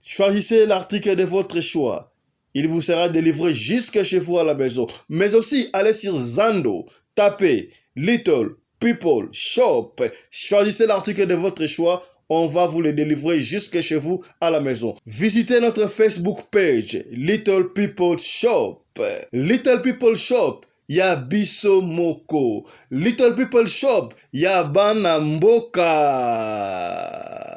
Choisissez l'article de votre choix. Il vous sera délivré jusque chez vous à la maison. Mais aussi, allez sur Zando, tapez Little People Shop. Choisissez l'article de votre choix. On va vous le délivrer jusque chez vous à la maison. Visitez notre Facebook page, Little People Shop. Little People Shop, ya biso moko. Little People Shop, ya bana mboka.